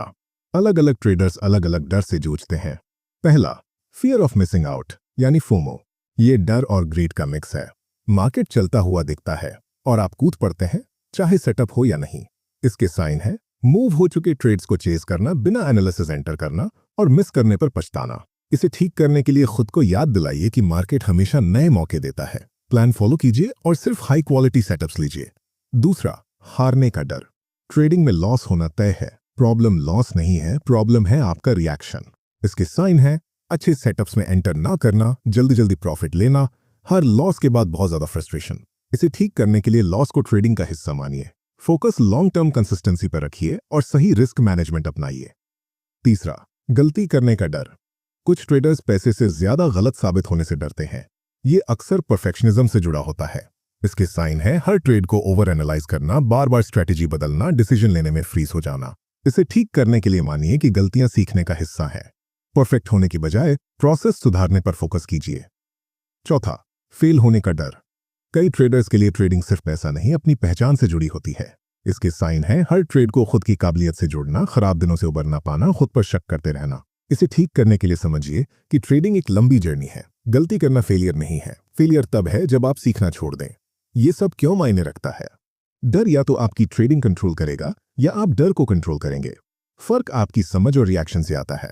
अलग अलग ट्रेडर्स अलग अलग डर से जूझते हैं। पहला, फियर ऑफ मिसिंग आउट यानी फोमो। ये डर और ग्रीड का मिक्स है। मार्केट चलता हुआ दिखता है और आप कूद पड़ते हैं, चाहे सेटअप हो या नहीं। इसके साइन है मूव हो चुके ट्रेड्स को चेज करना, बिना एनालिसिस एंटर करना और मिस करने पर पछताना। इसे ठीक करने के लिए खुद को याद दिलाइए कि मार्केट हमेशा नए मौके देता है। प्लान फॉलो कीजिए और सिर्फ हाई क्वालिटी सेटअप्स लीजिए। दूसरा, हारने का डर। ट्रेडिंग में लॉस होना तय है। प्रॉब्लम लॉस नहीं है, प्रॉब्लम है आपका रिएक्शन। इसके साइन है अच्छे सेटअप्स में एंटर ना करना, जल्दी जल्दी प्रॉफिट लेना, हर लॉस के बाद बहुत ज्यादा फ्रस्ट्रेशन। इसे ठीक करने के लिए लॉस को ट्रेडिंग का हिस्सा मानिए। फोकस लॉन्ग टर्म कंसिस्टेंसी पर रखिए और सही रिस्क मैनेजमेंट अपनाइए। तीसरा, गलती करने का डर। कुछ ट्रेडर्स पैसे से ज्यादा गलत साबित होने से डरते हैं। ये अक्सर परफेक्शनिज्म से जुड़ा होता है। इसके साइन है हर ट्रेड को ओवर एनालाइज करना, बार बार स्ट्रेटेजी बदलना, डिसीजन लेने में फ्रीज हो जाना। इसे ठीक करने के लिए मानिए कि गलतियां सीखने का हिस्सा है। परफेक्ट होने की बजाय प्रोसेस सुधारने पर फोकस कीजिए। चौथा, फेल होने का डर। कई ट्रेडर्स के लिए ट्रेडिंग सिर्फ पैसा नहीं, अपनी पहचान से जुड़ी होती है। इसके साइन है हर ट्रेड को खुद की काबिलियत से जोड़ना, खराब दिनों से उबर ना पाना, खुद पर शक करते रहना। इसे ठीक करने के लिए समझिए कि ट्रेडिंग एक लंबी जर्नी है। गलती करना फेलियर नहीं है। फेलियर तब है जब आप सीखना छोड़ दें। ये सब क्यों मायने रखता है? डर या तो आपकी ट्रेडिंग कंट्रोल करेगा या आप डर को कंट्रोल करेंगे। फर्क आपकी समझ और रिएक्शन से आता है।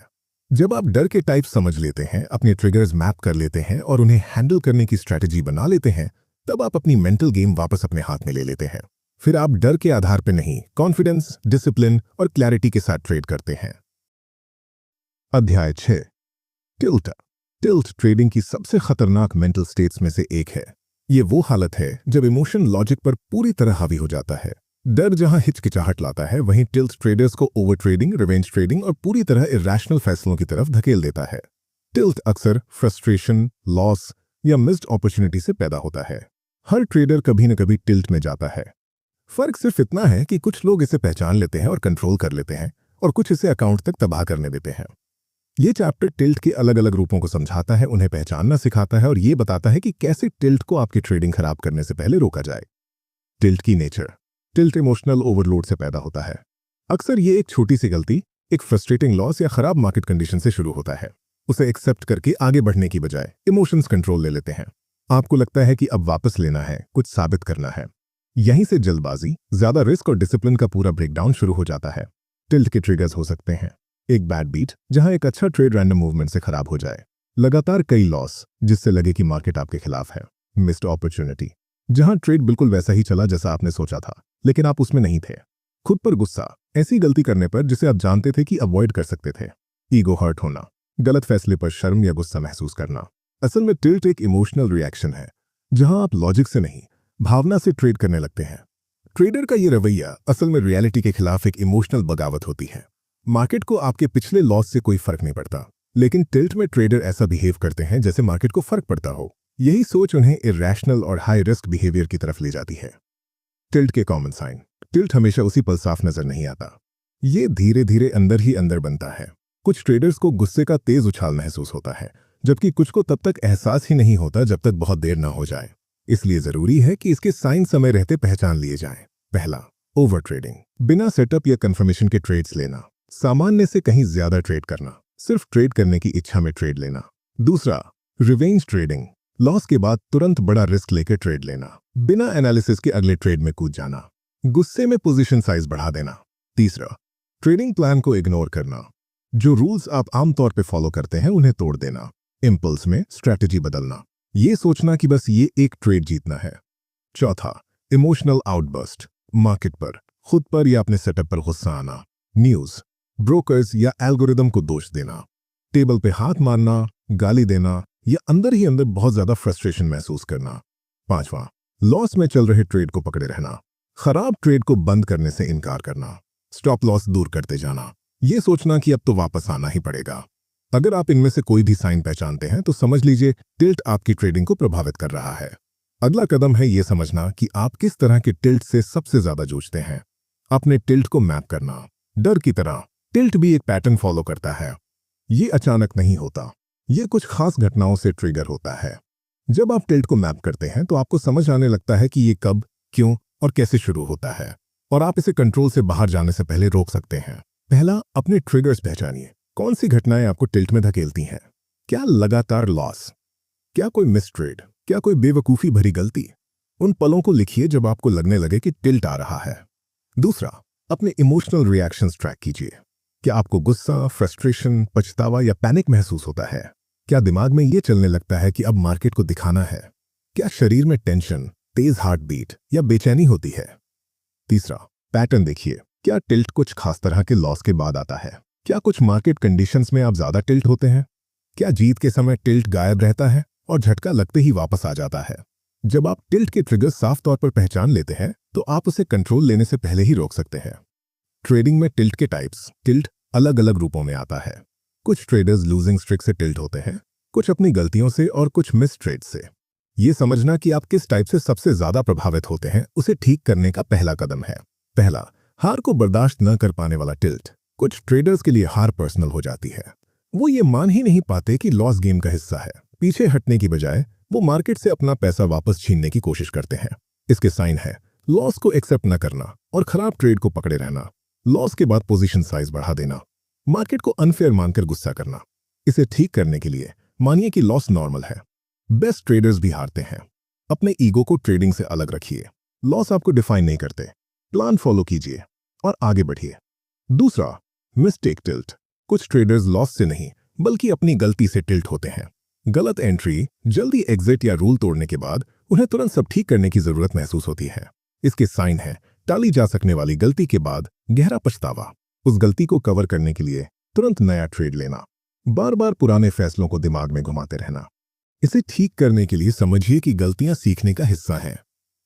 जब आप डर के टाइप समझ लेते हैं, अपने ट्रिगर्स मैप कर लेते हैं और उन्हें हैंडल करने की स्ट्रैटेजी बना लेते हैं, तब आप अपनी मेंटल गेम वापस अपने हाथ में ले लेते हैं। फिर आप डर के आधार पर नहीं, कॉन्फिडेंस, डिसिप्लिन और क्लैरिटी के साथ ट्रेड करते हैं। अध्याय 6, टिल्ट। टिल्ट ट्रेडिंग की सबसे खतरनाक मेंटल स्टेट्स में से एक है। ये वो हालत है जब इमोशन लॉजिक पर पूरी तरह हावी हो जाता है। डर जहां हिचकिचाहट लाता है, वहीं टिल्ट ट्रेडर्स को ओवर ट्रेडिंग, रिवेंज ट्रेडिंग और पूरी तरह इरैशनल फैसलों की तरफ धकेल देता है। टिल्ट अक्सर फ्रस्ट्रेशन, लॉस या मिस्ड अपॉर्चुनिटी से पैदा होता है। हर ट्रेडर कभी न कभी टिल्ट में जाता है। फर्क सिर्फ इतना है कि कुछ लोग इसे पहचान लेते हैं और कंट्रोल कर लेते हैं और कुछ इसे अकाउंट तक तबाह करने देते हैं। ये चैप्टर टिल्ट के अलग अलग रूपों को समझाता है, उन्हें पहचानना सिखाता है और ये बताता है कि कैसे टिल्ट को आपकी ट्रेडिंग खराब करने से पहले रोका जाए। टिल्ट की नेचर। टिल्ट इमोशनल ओवरलोड से पैदा होता है। अक्सर ये एक छोटी सी गलती, एक फ्रस्ट्रेटिंग लॉस या खराब मार्केट कंडीशन से शुरू होता है। उसे एक्सेप्ट करके आगे बढ़ने की बजाय इमोशंस कंट्रोल ले लेते हैं। आपको लगता है कि अब वापस लेना है, कुछ साबित करना है। यहीं से जल्दबाजी, ज्यादा रिस्क और डिसिप्लिन का पूरा ब्रेकडाउन शुरू हो जाता है। टिल्ट के ट्रिगर्स हो सकते हैं एक बैड बीट, जहां एक अच्छा ट्रेड रैंडम मूवमेंट से खराब हो जाए। लगातार कई लॉस, जिससे लगे कि मार्केट आपके खिलाफ है। मिस्ड अपॉर्चुनिटी, जहां ट्रेड बिल्कुल वैसा ही चला जैसा आपने सोचा था, लेकिन आप उसमें नहीं थे। खुद पर गुस्सा, ऐसी गलती करने पर जिसे आप जानते थे कि अवॉइड कर सकते थे। ईगो हर्ट होना, गलत फैसले पर शर्म या गुस्सा महसूस करना। असल में टिल्ट एक इमोशनल रिएक्शन है, जहां आप लॉजिक से नहीं, भावना से ट्रेड करने लगते हैं। ट्रेडर का ये रवैया असल में रियलिटी के खिलाफ एक इमोशनल बगावत होती है। मार्केट को आपके पिछले लॉस से कोई फर्क नहीं पड़ता, लेकिन टिल्ट में ट्रेडर ऐसा बिहेव करते हैं जैसे मार्केट को फर्क पड़ता हो। यही सोच उन्हें इरैशनल और हाई रिस्क बिहेवियर की तरफ ले जाती है। टिल्ट के कॉमन साइन। टिल्ट हमेशा उसी पल साफ नजर नहीं आता। ये धीरे धीरे अंदर ही अंदर बनता है। कुछ ट्रेडर्स को गुस्से का तेज उछाल महसूस होता है, जबकि कुछ को तब तक एहसास ही नहीं होता जब तक बहुत देर ना हो जाए। इसलिए जरूरी है कि इसके साइन समय रहते पहचान लिए जाएं। पहला, ओवर ट्रेडिंग, बिना सेटअप या कंफर्मेशन के ट्रेड्स लेना। सामान्य से कहीं ज्यादा ट्रेड करना, सिर्फ ट्रेड करने की इच्छा में ट्रेड लेना। दूसरा, रिवेंज ट्रेडिंग, लॉस के बाद तुरंत बड़ा रिस्क लेकर ट्रेड लेना, बिना एनालिसिस के अगले ट्रेड में कूद जाना, गुस्से में पोजीशन साइज बढ़ा देना। तीसरा, ट्रेडिंग प्लान को इग्नोर करना, जो रूल्स आप आमतौर पे फॉलो करते हैं उन्हें तोड़ देना, इंपल्स में स्ट्रैटेजी बदलना, ये सोचना कि बस ये एक ट्रेड जीतना है। चौथा, इमोशनल आउटबर्स्ट, मार्केट पर, खुद पर या अपने सेटअप पर गुस्सा आना, न्यूज़, ब्रोकर्स या एल्गोरिदम को दोष देना, टेबल पे हाथ मारना, गाली देना या अंदर ही अंदर बहुत ज्यादा फ्रस्ट्रेशन महसूस करना। 5वां, लॉस में चल रहे ट्रेड को पकड़े रहना, खराब ट्रेड को बंद करने से इनकार करना, स्टॉप लॉस दूर करते जाना, ये सोचना कि अब तो वापस आना ही पड़ेगा। अगर आप इनमें से कोई भी साइन पहचानते हैं तो समझ लीजिए टिल्ट आपकी ट्रेडिंग को प्रभावित कर रहा है। अगला कदम है ये समझना कि आप किस तरह के टिल्ट से सबसे ज्यादा जूझते हैं। अपने टिल्ट को मैप करना। डर की तरह टिल्ट भी एक पैटर्न फॉलो करता है। ये अचानक नहीं होता, ये कुछ खास घटनाओं से ट्रिगर होता है। जब आप टिल्ट को मैप करते हैं तो आपको समझ आने लगता है कि ये कब, क्यों और कैसे शुरू होता है, और आप इसे कंट्रोल से बाहर जाने से पहले रोक सकते हैं। पहला, अपने ट्रिगर्स पहचानिए। कौन सी घटनाएं आपको टिल्ट में धकेलती हैं? क्या लगातार लॉस? क्या कोई मिस ट्रेड? क्या कोई बेवकूफ़ी भरी गलती? उन पलों को लिखिए जब आपको लगने लगे कि टिल्ट आ रहा है। दूसरा, अपने इमोशनल रिएक्शंस ट्रैक कीजिए। क्या आपको गुस्सा, फ्रस्ट्रेशन, पछतावा या पैनिक महसूस होता है? क्या दिमाग में ये चलने लगता है कि अब मार्केट को दिखाना है? क्या शरीर में टेंशन, तेज हार्ट बीट या बेचैनी होती है? तीसरा, पैटर्न देखिए। क्या टिल्ट कुछ खास तरह के लॉस के बाद आता है? क्या कुछ मार्केट कंडीशंस में आप ज्यादा टिल्ट होते हैं? क्या जीत के समय टिल्ट गायब रहता है और झटका लगते ही वापस आ जाता है? जब आप टिल्ट के ट्रिगर्स साफ तौर पर पहचान लेते हैं तो आप उसे कंट्रोल लेने से पहले ही रोक सकते हैं। ट्रेडिंग में टिल्ट के टाइप्स। टिल्ट अलग अलग रूपों में आता है। कुछ ट्रेडर्स लूजिंग स्ट्रिक से टिल्ट होते हैं, कुछ अपनी गलतियों से और कुछ मिस ट्रेड से। ये समझना कि आप किस टाइप से सबसे ज्यादा प्रभावित होते हैं उसे ठीक करने का पहला कदम है। पहला, हार को बर्दाश्त न कर पाने वाला टिल्ट। कुछ ट्रेडर्स के लिए हार पर्सनल हो जाती है। वो ये मान ही नहीं पाते कि लॉस गेम का हिस्सा है। पीछे हटने की बजाय वो मार्केट से अपना पैसा वापस छीनने की कोशिश करते हैं। इसके साइन है लॉस को एक्सेप्ट न करना और खराब ट्रेड को पकड़े रहना, लॉस के बाद पोजीशन साइज बढ़ा देना, मार्केट को अनफेयर मानकर गुस्सा करना। इसे ठीक करने के लिए मानिए कि लॉस नॉर्मल है। बेस्ट ट्रेडर्स भी हारते हैं। अपने ईगो को ट्रेडिंग से अलग रखिए। लॉस आपको डिफाइन नहीं करते। प्लान फॉलो कीजिए और आगे बढ़िए। दूसरा, मिस्टेक टिल्ट। कुछ ट्रेडर्स लॉस से नहीं बल्कि अपनी गलती से टिल्ट होते हैं। गलत एंट्री, जल्दी एग्जिट या रूल तोड़ने के बाद उन्हें तुरंत सब ठीक करने की जरूरत महसूस होती है। इसके साइन है टाली जा सकने वाली गलती के बाद गहरा पछतावा। उस गलती को कवर करने के लिए तुरंत नया ट्रेड लेना, बार बार पुराने फैसलों को दिमाग में घुमाते रहना। इसे ठीक करने के लिए समझिए कि गलतियां सीखने का हिस्सा हैं।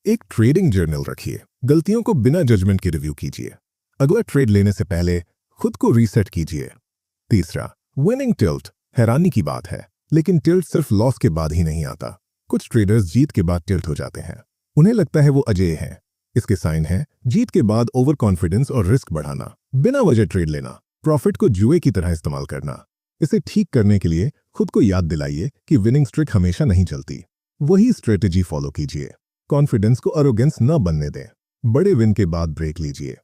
एक ट्रेडिंग जर्नल रखिए। गलतियों को बिना जजमेंट के रिव्यू कीजिए। अगला ट्रेड लेने से पहले खुद को रीसेट कीजिए। तीसरा, विनिंग टिल्ट। हैरानी की बात है लेकिन टिल्ट सिर्फ लॉस के बाद ही नहीं आता। कुछ ट्रेडर्स जीत के बाद टिल्ट हो जाते हैं। उन्हें लगता है वो अजेय हैं। इसके साइन है जीत के बाद ओवर कॉन्फिडेंस और रिस्क बढ़ाना, बिना वजह ट्रेड लेना, प्रॉफिट को जुए की तरह इस्तेमाल करना। इसे ठीक करने के लिए खुद को याद दिलाइए कि विनिंग स्ट्रिक हमेशा नहीं चलती। वही स्ट्रेटेजी फॉलो कीजिए। कॉन्फिडेंस को अरोगेंस न बनने दें। बड़े विन के बाद ब्रेक लीजिए।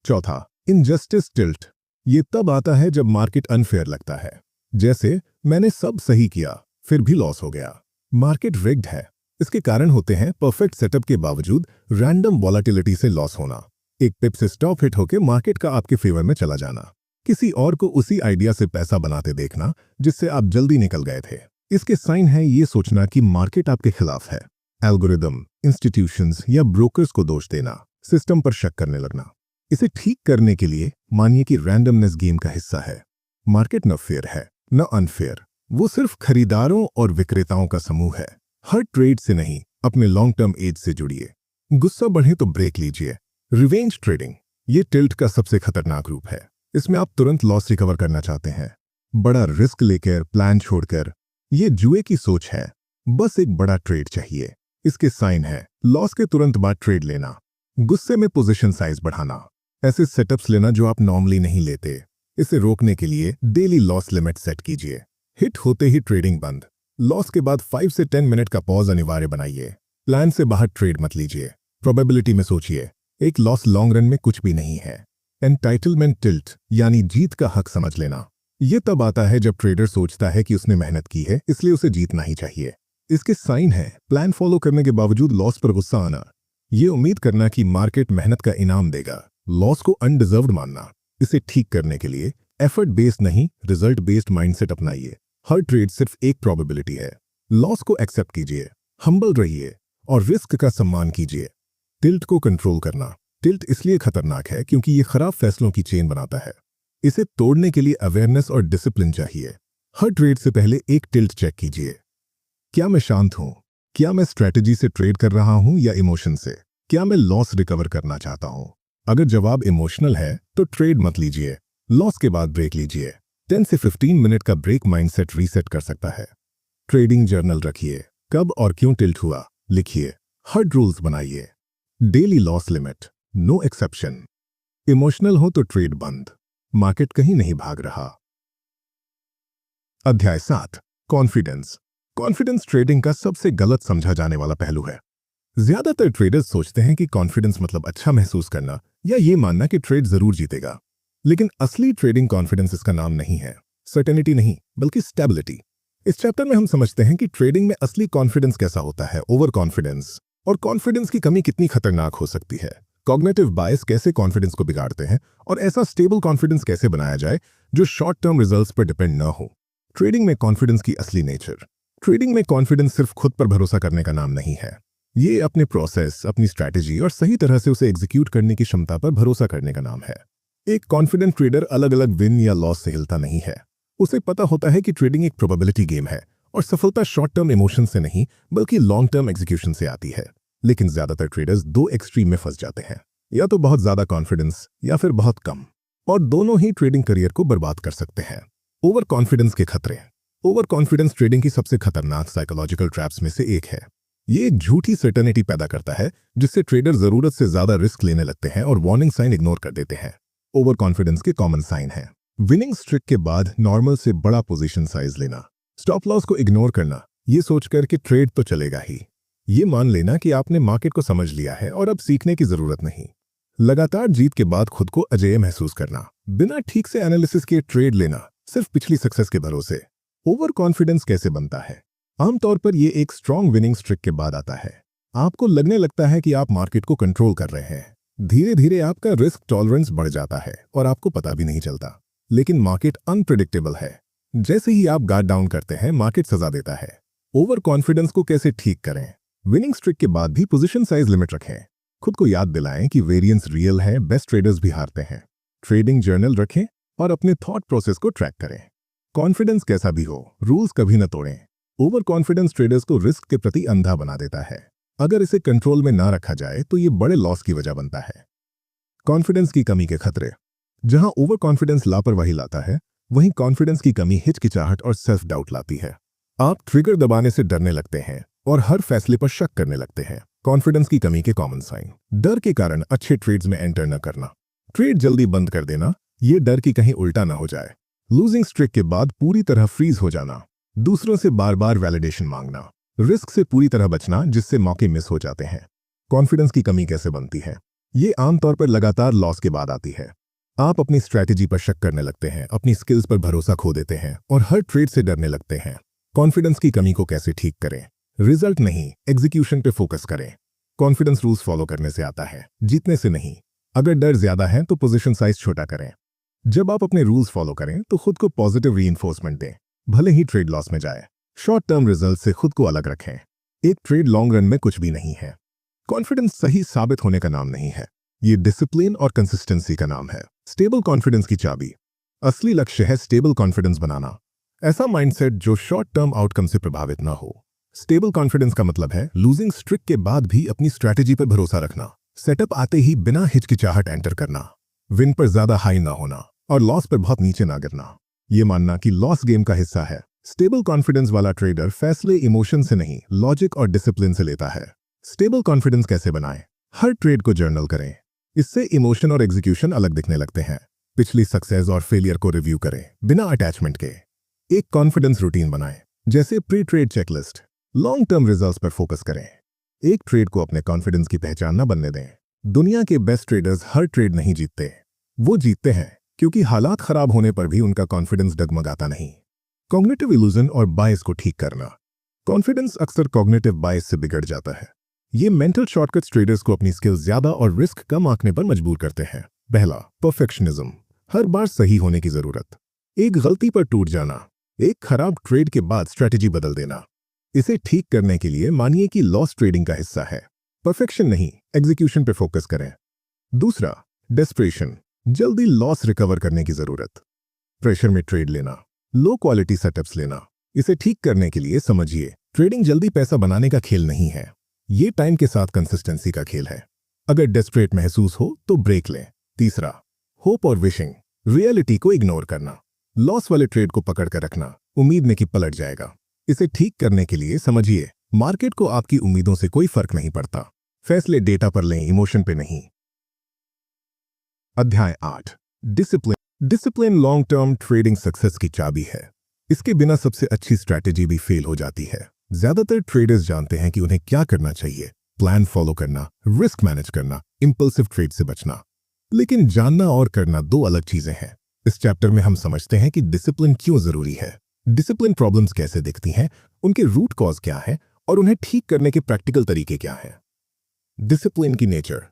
चौथा, इनजस्टिस टिल्ट। ये तब आता है जब मार्केट अनफेयर लगता है, जैसे मैंने सब सही किया फिर भी लॉस हो गया। मार्केट रिग्ड है। इसके कारण होते हैं परफेक्ट सेटअप के बावजूद रैंडम वॉलेटिलिटी से लॉस होना, एक पिप से स्टॉप हिट होकर मार्केट का आपके फेवर में चला जाना, किसी और को उसी आइडिया से पैसा बनाते देखना जिससे आप जल्दी निकल गए थे। इसके साइन है ये सोचना कि मार्केट आपके खिलाफ है। एल्गोरिदम, इंस्टीट्यूशंस या ब्रोकर्स को दोष देना, सिस्टम पर शक करने लगना। इसे ठीक करने के लिए मानिए कि रैंडमनेस गेम का हिस्सा है। मार्केट न फेयर है न अनफेयर, वो सिर्फ खरीदारों और विक्रेताओं का समूह है। हर ट्रेड से नहीं, अपने लॉन्ग टर्म एज से जुड़िए। गुस्सा बढ़े तो ब्रेक लीजिए। रिवेंज ट्रेडिंग ये टिल्ट का सबसे खतरनाक रूप है। इसमें आप तुरंत लॉस रिकवर करना चाहते हैं, बड़ा रिस्क लेकर, प्लान छोड़कर। ये जुए की सोच है। बस एक बड़ा ट्रेड चाहिए। इसके साइन है लॉस के तुरंत बाद ट्रेड लेना, गुस्से में पोजीशन साइज बढ़ाना, ऐसे सेटअप्स लेना जो आप नॉर्मली नहीं लेते। इसे रोकने के लिए डेली लॉस लिमिट सेट कीजिए। हिट होते ही ट्रेडिंग बंद। लॉस के बाद 5 से 10 मिनट का पॉज अनिवार्य बनाइए। प्लान से बाहर ट्रेड मत लीजिए। प्रोबेबिलिटी में सोचिए, एक लॉस लॉन्ग रन में कुछ भी नहीं है। एंटाइटलमेंट टिल्ट यानी जीत का हक समझ लेना। यह तब आता है जब ट्रेडर सोचता है कि उसने मेहनत की है इसलिए उसे जीतना ही चाहिए। इसके साइन है प्लान फॉलो करने के बावजूद लॉस पर गुस्सा आना, ये उम्मीद करना कि मार्केट मेहनत का इनाम देगा, लॉस को अनडिजर्व्ड मानना। इसे ठीक करने के लिए एफर्ट बेस्ड नहीं, रिजल्ट बेस्ड माइंडसेट अपनाइए। हर ट्रेड सिर्फ एक प्रोबेबिलिटी है। लॉस को एक्सेप्ट कीजिए, हम्बल रहिए और रिस्क का सम्मान कीजिए। टिल्ट को कंट्रोल करना टिल्ट इसलिए खतरनाक है क्योंकि ये खराब फैसलों की चेन बनाता है। इसे तोड़ने के लिए अवेयरनेस और डिसिप्लिन चाहिए। हर ट्रेड से पहले एक टिल्ट चेक कीजिए। क्या मैं शांत हूं? क्या मैं स्ट्रैटेजी से ट्रेड कर रहा हूं या इमोशन से? क्या मैं लॉस रिकवर करना चाहता हूं? अगर जवाब इमोशनल है तो ट्रेड मत लीजिए, लॉस के बाद ब्रेक लीजिए। 10 से 15 मिनट का ब्रेक माइंडसेट रीसेट कर सकता है। ट्रेडिंग जर्नल रखिए, कब और क्यों टिल्ट हुआ लिखिए। हार्ड रूल्स बनाइए। Daily loss limit, no exception. Emotional हो तो ट्रेड बंद, मार्केट कहीं नहीं भाग रहा। अध्याय 7, कॉन्फिडेंस। कॉन्फिडेंस ट्रेडिंग का सबसे गलत समझा जाने वाला पहलू है। ज्यादातर ट्रेडर्स सोचते हैं कि कॉन्फिडेंस मतलब अच्छा महसूस करना या ये मानना कि ट्रेड जरूर जीतेगा। लेकिन असली ट्रेडिंग कॉन्फिडेंस इसका नाम नहीं है, सर्टेनिटी नहीं बल्कि स्टेबिलिटी। इस चैप्टर में हम समझते हैं कि ट्रेडिंग में असली कॉन्फिडेंस कैसा होता है, ओवर कॉन्फिडेंस, और कॉन्फिडेंस की कमी कितनी खतरनाक हो सकती है। कॉग्निटिव बायस कैसे कॉन्फिडेंस को बिगाड़ते हैं और ऐसा स्टेबल कॉन्फिडेंस कैसे बनाया जाए जो शॉर्ट टर्म रिजल्ट्स पर डिपेंड न हो। ट्रेडिंग में कॉन्फिडेंस की असली नेचर। ट्रेडिंग में कॉन्फिडेंस सिर्फ खुद पर भरोसा करने का नाम नहीं है। ये अपने प्रोसेस, अपनी स्ट्रैटेजी और सही तरह से उसे एग्जीक्यूट करने की क्षमता पर भरोसा करने का नाम है। एक कॉन्फिडेंट ट्रेडर अलग अलग विन या लॉस से हिलता नहीं है। उसे पता होता है कि ट्रेडिंग एक प्रोबेबिलिटी गेम है और सफलता शॉर्ट टर्म इमोशन से नहीं बल्कि लॉन्ग टर्म एग्जीक्यूशन से आती है। लेकिन ज्यादातर ट्रेडर्स दो एक्सट्रीम में फंस जाते हैं, या तो बहुत ज्यादा कॉन्फिडेंस या फिर बहुत कम, और दोनों ही ट्रेडिंग करियर को बर्बाद कर सकते हैं। ओवर कॉन्फिडेंस के खतरे। ओवर कॉन्फिडेंस ट्रेडिंग की सबसे खतरनाक साइकोलॉजिकल ट्रैप्स में से एक है। ये एक झूठी सर्टेनिटी पैदा करता है जिससे ट्रेडर जरूरत से ज्यादा रिस्क लेने लगते हैं और वार्निंग साइन इग्नोर कर देते हैं। ओवर कॉन्फिडेंस के कॉमन साइन हैं: विनिंग स्ट्रिक के बाद नॉर्मल से बड़ा पोजीशन साइज लेना, स्टॉप लॉस को इग्नोर करना, ये सोचकर कि ट्रेड तो चलेगा ही, ये मान लेना कि आपने मार्केट को समझ लिया है और अब सीखने की जरूरत नहीं, लगातार जीत के बाद खुद को अजेय महसूस करना, बिना ठीक से एनालिसिस के ट्रेड लेना सिर्फ पिछली सक्सेस के भरोसे। ओवर कॉन्फिडेंस कैसे बनता है? आमतौर पर यह एक स्ट्रॉन्ग विनिंग स्ट्रिक के बाद आता है। आपको लगने लगता है कि आप मार्केट को कंट्रोल कर रहे हैं। धीरे धीरे आपका रिस्क टॉलरेंस बढ़ जाता है और आपको पता भी नहीं चलता। लेकिन मार्केट अनप्रेडिक्टेबल है। जैसे ही आप गार्ड डाउन करते हैं, मार्केट सजा देता है। ओवर कॉन्फिडेंस को कैसे ठीक करें? विनिंग स्ट्रिक के बाद भी पोजीशन साइज लिमिट रखें। खुद को याद दिलाएं कि वेरिएंस रियल है, बेस्ट ट्रेडर्स भी हारते हैं। ट्रेडिंग जर्नल रखें और अपने थॉट प्रोसेस को ट्रैक करें। कॉन्फिडेंस कैसा भी हो, रूल्स कभी न तोड़ें। ओवर कॉन्फिडेंस ट्रेडर्स को रिस्क के प्रति अंधा बना देता है। अगर इसे कंट्रोल में ना रखा जाए तो ये बड़े लॉस की वजह बनता है। कॉन्फिडेंस की कमी के खतरे। जहां ओवर कॉन्फिडेंस लापरवाही लाता है, वहीं कॉन्फिडेंस की कमी हिचकिचाहट और सेल्फ डाउट लाती है। आप ट्रिगर दबाने से डरने लगते हैं और हर फैसले पर शक करने लगते हैं। कॉन्फिडेंस की कमी के कॉमन साइन। डर के कारण अच्छे ट्रेड्स में एंटर न करना, ट्रेड जल्दी बंद कर देना, ये डर कि कहीं उल्टा ना हो जाए। लूजिंग स्ट्रिक के बाद पूरी तरह फ्रीज हो जाना, दूसरों से बार बार वैलिडेशन मांगना, रिस्क से पूरी तरह बचना जिससे मौके मिस हो जाते हैं। कॉन्फिडेंस की कमी कैसे बनती है? ये आमतौर पर लगातार लॉस के बाद आती है। आप अपनी स्ट्रैटेजी पर शक करने लगते हैं, अपनी स्किल्स पर भरोसा खो देते हैं और हर ट्रेड से डरने लगते हैं। कॉन्फिडेंस की कमी को कैसे ठीक करें? रिजल्ट नहीं, एग्जीक्यूशन पे फोकस करें। कॉन्फिडेंस रूल्स फॉलो करने से आता है, जीतने से नहीं। अगर डर ज्यादा है तो पोजीशन साइज छोटा करें। जब आप अपने रूल्स फॉलो करें तो खुद को पॉजिटिव रीइंफोर्समेंट दें, भले ही ट्रेड लॉस में जाए। शॉर्ट टर्म रिजल्ट से खुद को अलग रखें। एक ट्रेड लॉन्ग रन में कुछ भी नहीं है। कॉन्फिडेंस सही साबित होने का नाम नहीं है, ये डिसिप्लिन और कंसिस्टेंसी का नाम है। स्टेबल कॉन्फिडेंस की चाबी। असली लक्ष्य है स्टेबल कॉन्फिडेंस बनाना, ऐसा माइंडसेट जो शॉर्ट टर्म आउटकम से प्रभावित ना हो। स्टेबल कॉन्फिडेंस का मतलब है लूजिंग स्ट्रिक के बाद भी अपनी स्ट्रैटेजी पर भरोसा रखना, सेटअप आते ही बिना हिचकिचाहट एंटर करना, विन पर ज्यादा हाई ना होना और लॉस पर बहुत नीचे ना गिरना, ये मानना कि लॉस गेम का हिस्सा है। स्टेबल कॉन्फिडेंस वाला ट्रेडर फैसले इमोशन से नहीं, लॉजिक और डिसिप्लिन से लेता है। स्टेबल कॉन्फिडेंस कैसे बनाएं? हर ट्रेड को जर्नल करें, इससे इमोशन और एग्जीक्यूशन अलग दिखने लगते हैं। पिछली सक्सेस और फेलियर को रिव्यू करें बिना अटैचमेंट के। एक कॉन्फिडेंस रूटीन बनाएं, जैसे pre trade checklist. Long term results पर फोकस करें। एक ट्रेड को अपने कॉन्फिडेंस की पहचान न बनने दें। दुनिया के बेस्ट ट्रेडर्स हर ट्रेड नहीं जीतते, वो जीतते हैं क्योंकि हालात खराब होने पर भी उनका कॉन्फिडेंस डगमगाता नहीं। कॉग्निटिव इल्यूजन और बायस को ठीक करना। कॉन्फिडेंस अक्सर कॉग्निटिव बायस से बिगड़ जाता है। ये मेंटल शॉर्टकट्स ट्रेडर्स को अपनी स्किल्स ज्यादा और रिस्क कम आंकने पर मजबूर करते हैं। पहला, परफेक्शनिज्म, हर बार सही होने की जरूरत। एक गलती पर टूट जाना, एक खराब ट्रेड के बाद स्ट्रैटेजी बदल देना। इसे ठीक करने के लिए मानिए कि लॉस ट्रेडिंग का हिस्सा है। परफेक्शन नहीं, एग्जीक्यूशन पे फोकस करें। दूसरा, डेस्परेशन, जल्दी लॉस रिकवर करने की जरूरत। प्रेशर में ट्रेड लेना, लो क्वालिटी सेटअप्स लेना। इसे ठीक करने के लिए समझिए, ट्रेडिंग जल्दी पैसा बनाने का खेल नहीं है, ये टाइम के साथ कंसिस्टेंसी का खेल है। अगर डेस्परेट महसूस हो तो ब्रेक लें। तीसरा, होप और विशिंग, रियलिटी को इग्नोर करना। लॉस वाले ट्रेड को पकड़ कर रखना, उम्मीद में कि पलट जाएगा। इसे ठीक करने के लिए समझिए, मार्केट को आपकी उम्मीदों से कोई फर्क नहीं पड़ता। फैसले डेटा पर लें, इमोशन पे नहीं। अध्याय 8, discipline. Discipline long term trading success की चाबी है। इसके बिना सबसे अच्छी स्ट्रैटेजी भी फेल हो जाती है। ज्यादातर ट्रेडर्स जानते हैं कि उन्हें क्या करना चाहिए, प्लान फॉलो करना, रिस्क मैनेज करना, इंपल्सिव ट्रेड से बचना। लेकिन जानना और करना दो अलग चीजें हैं। इस चैप्टर में हम समझते हैं कि डिसिप्लिन क्यों जरूरी है, डिसिप्लिन प्रॉब्लम्स कैसे दिखती हैं, उनके रूट कॉज क्या है और उन्हें ठीक करने के प्रैक्टिकल तरीके क्या हैं। डिसिप्लिन की नेचर।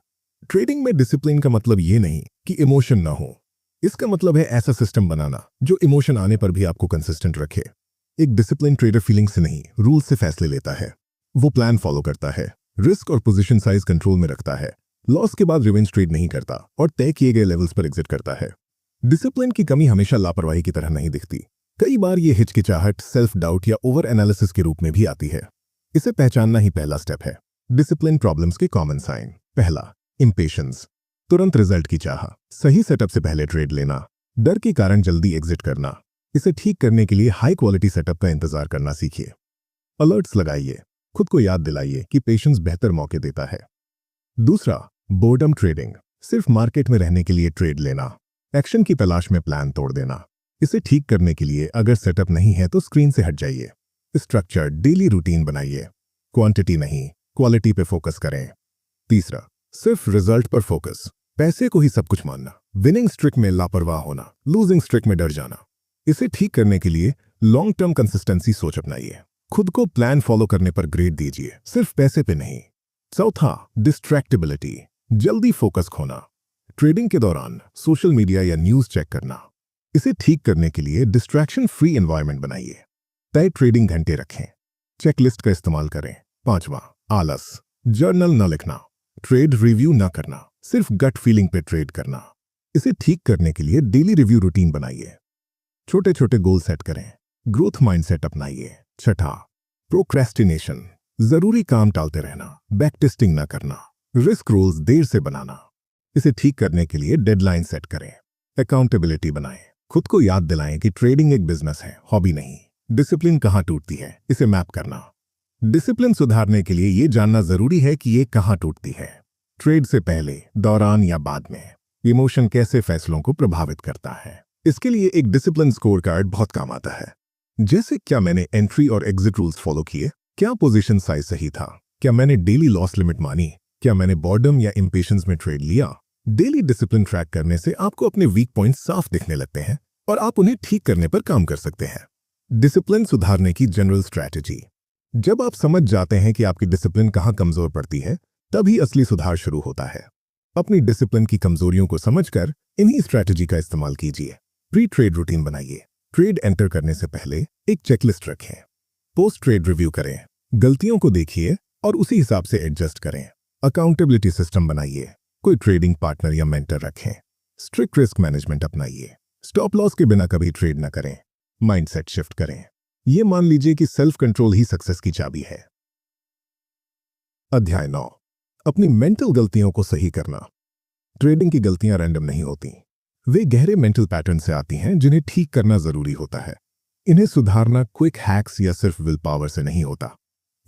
ट्रेडिंग में डिसिप्लिन का मतलब ये नहीं कि इमोशन ना हो। इसका मतलब है ऐसा सिस्टम बनाना जो इमोशन आने पर भी आपको कंसिस्टेंट रखे। एक डिसिप्लिन ट्रेडर फीलिंग से नहीं, रूल से फैसले लेता है। वो प्लान फॉलो करता है, रिस्क और पोजीशन साइज कंट्रोल में रखता है, लॉस के बाद रिवेंज ट्रेड नहीं करता और तय किए गए लेवल्स पर एग्जिट करता है। डिसिप्लिन की कमी हमेशा लापरवाही की तरह नहीं दिखती। कई बार ये हिचकिचाहट, सेल्फ डाउट या ओवर एनालिसिस के रूप में भी आती है। इसे पहचानना ही पहला स्टेप है। डिसिप्लिन प्रॉब्लम्स के कॉमन साइन। पहला, इंपेशेंस, तुरंत रिजल्ट की चाह, सही सेटअप से पहले ट्रेड लेना, डर के कारण जल्दी एग्जिट करना। इसे ठीक करने के लिए हाई क्वालिटी सेटअप का इंतजार करना सीखिए। अलर्ट्स लगाइए, खुद को याद दिलाइए कि पेशेंस बेहतर मौके देता है। दूसरा, बोर्डम ट्रेडिंग, सिर्फ मार्केट में रहने के लिए ट्रेड लेना, एक्शन की तलाश में प्लान तोड़ देना। इसे ठीक करने के लिए अगर सेटअप नहीं है तो स्क्रीन से हट जाइए। स्ट्रक्चर, डेली रूटीन बनाइए, क्वांटिटी नहीं क्वालिटी पे फोकस करें। तीसरा, सिर्फ रिजल्ट पर फोकस, पैसे को ही सब कुछ मानना, विनिंग स्ट्रिक में लापरवाह होना, लूजिंग स्ट्रिक में डर जाना। इसे ठीक करने के लिए लॉन्ग टर्म कंसिस्टेंसी सोच अपनाइए, खुद को प्लान फॉलो करने पर ग्रेड दीजिए, सिर्फ पैसे पे नहीं। चौथा, डिस्ट्रैक्टिबिलिटी, जल्दी फोकस खोना, ट्रेडिंग के दौरान सोशल मीडिया या न्यूज चेक करना। इसे ठीक करने के लिए डिस्ट्रैक्शन फ्री एनवायरनमेंट बनाइए, तय ट्रेडिंग घंटे रखें, चेकलिस्ट का इस्तेमाल करें। पांचवा, आलस, जर्नल न लिखना, ट्रेड रिव्यू न करना, सिर्फ गट फीलिंग पे ट्रेड करना। इसे ठीक करने के लिए डेली रिव्यू रूटीन बनाइए, छोटे छोटे गोल सेट करें, ग्रोथ माइंडसेट अपनाइए। छठा, प्रोक्रेस्टिनेशन, जरूरी काम टालते रहना, बैक टेस्टिंग न करना, रिस्क रोल्स देर से बनाना। इसे ठीक करने के लिए डेडलाइन सेट करें, अकाउंटेबिलिटी बनाएं, खुद को याद दिलाएं कि ट्रेडिंग एक बिजनेस है, हॉबी नहीं। डिसिप्लिन कहां टूटती है, इसे मैप करना। डिसिप्लिन सुधारने के लिए यह जानना जरूरी है कि ये कहां टूटती है, ट्रेड से पहले, दौरान या बाद में। इमोशन कैसे फैसलों को प्रभावित करता है। इसके लिए एक डिसिप्लिन स्कोर कार्ड बहुत काम आता है। जैसे, क्या मैंने एंट्री और एग्जिट रूल्स फॉलो किए, क्या पोजीशन साइज सही था, क्या मैंने डेली लॉस लिमिट मानी, क्या मैंने बॉर्डम या इंपेशेंस में ट्रेड लिया। डेली डिसिप्लिन ट्रैक करने से आपको अपने वीक पॉइंट साफ दिखने लगते हैं और आप उन्हें ठीक करने पर काम कर सकते हैं। डिसिप्लिन सुधारने की जनरल स्ट्रैटेजी। जब आप समझ जाते हैं कि आपकी डिसिप्लिन कहां कमजोर पड़ती है, तभी असली सुधार शुरू होता है। अपनी डिसिप्लिन की कमजोरियों को समझकर इन्हीं स्ट्रैटेजी का इस्तेमाल कीजिए। प्री ट्रेड रूटीन बनाइए, ट्रेड एंटर करने से पहले एक चेकलिस्ट रखें, पोस्ट ट्रेड रिव्यू करें, गलतियों को देखिए और उसी हिसाब से एडजस्ट करें। अकाउंटेबिलिटी सिस्टम बनाइए, कोई ट्रेडिंग पार्टनर या मेंटर रखें। स्ट्रिक्ट रिस्क मैनेजमेंट अपनाइए, स्टॉप लॉस के बिना कभी ट्रेड न करें। माइंडसेट शिफ्ट करें, ये मान लीजिए कि सेल्फ कंट्रोल ही सक्सेस की चाबी है। अध्याय 9, अपनी मेंटल गलतियों को सही करना। ट्रेडिंग की गलतियां रैंडम नहीं होती, वे गहरे मेंटल पैटर्न से आती हैं जिन्हें ठीक करना जरूरी होता है। इन्हें सुधारना क्विक हैक्स या सिर्फ विल पावर से नहीं होता।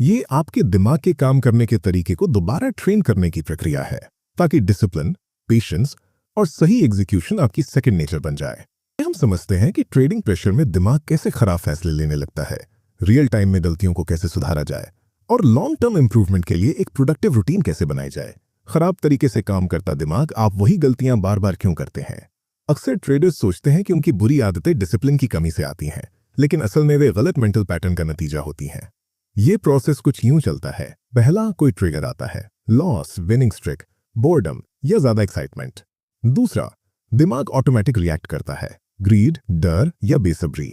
ये आपके दिमाग के काम करने के तरीके को दोबारा ट्रेन करने की प्रक्रिया है, ताकि डिसिप्लिन, पेशेंस और सही एग्जीक्यूशन आपकी सेकंड नेचर बन जाए। हम समझते हैं कि ट्रेडिंग प्रेशर में दिमाग कैसे खराब फैसले लेने लगता है, रियल टाइम में गलतियों को कैसे सुधारा जाए और लॉन्ग टर्म इंप्रूवमेंट के लिए एक प्रोडक्टिव रूटीन कैसे बनाई जाए। खराब तरीके से काम करता दिमाग आप वही गलतियां बार बार क्यों करते हैं। अक्सर ट्रेडर्स सोचते हैं कि उनकी बुरी आदतें डिसिप्लिन की कमी से आती हैं, लेकिन असल में वे गलत मेंटल पैटर्न का नतीजा होती हैं। ये प्रोसेस कुछ यूं चलता है। पहला, कोई ट्रिगर आता है, लॉस, विनिंग स्ट्रिक, बोर्डम या ज्यादा एक्साइटमेंट। दूसरा, दिमाग ऑटोमेटिक रिएक्ट करता है, ग्रीड, डर या बेसब्री।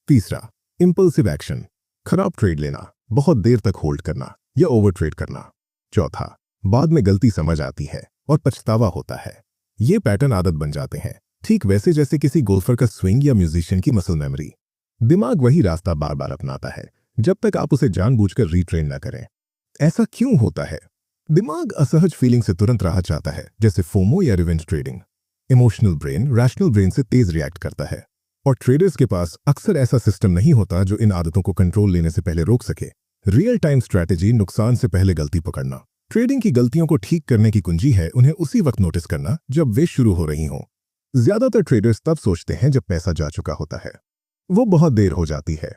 तीसरा, इंपल्सिव एक्शन, खराब ट्रेड लेना, बहुत देर तक होल्ड करना या ओवर ट्रेड करना। चौथा, बाद में गलती समझ आती है, और पछतावा होता है। ये पैटर्न आदत बन जाते हैं, ठीक वैसे जैसे किसी गोल्फर का स्विंग या म्यूजिशियन की मसल मेमोरी। दिमाग वही रास्ता बार बार अपनाता है जब तक आप उसे जानबूझकर रीट्रेन ना करें। ऐसा क्यों होता है? दिमाग असहज फीलिंग से तुरंत राहत चाहता है, जैसे फोमो या revenge trading. Emotional brain rational brain से तेज रिएक्ट करता है, और ट्रेडर्स के पास अक्सर ऐसा सिस्टम नहीं होता जो इन आदतों को कंट्रोल लेने से पहले रोक सके। रियल टाइम स्ट्रैटेजी नुकसान से पहले गलती पकड़ना। ट्रेडिंग की गलतियों को ठीक करने की कुंजी है उन्हें उसी वक्त नोटिस करना जब वे शुरू हो रही हों। ज्यादातर ट्रेडर्स तब सोचते हैं जब पैसा जा चुका होता है। वो बहुत देर हो जाती है।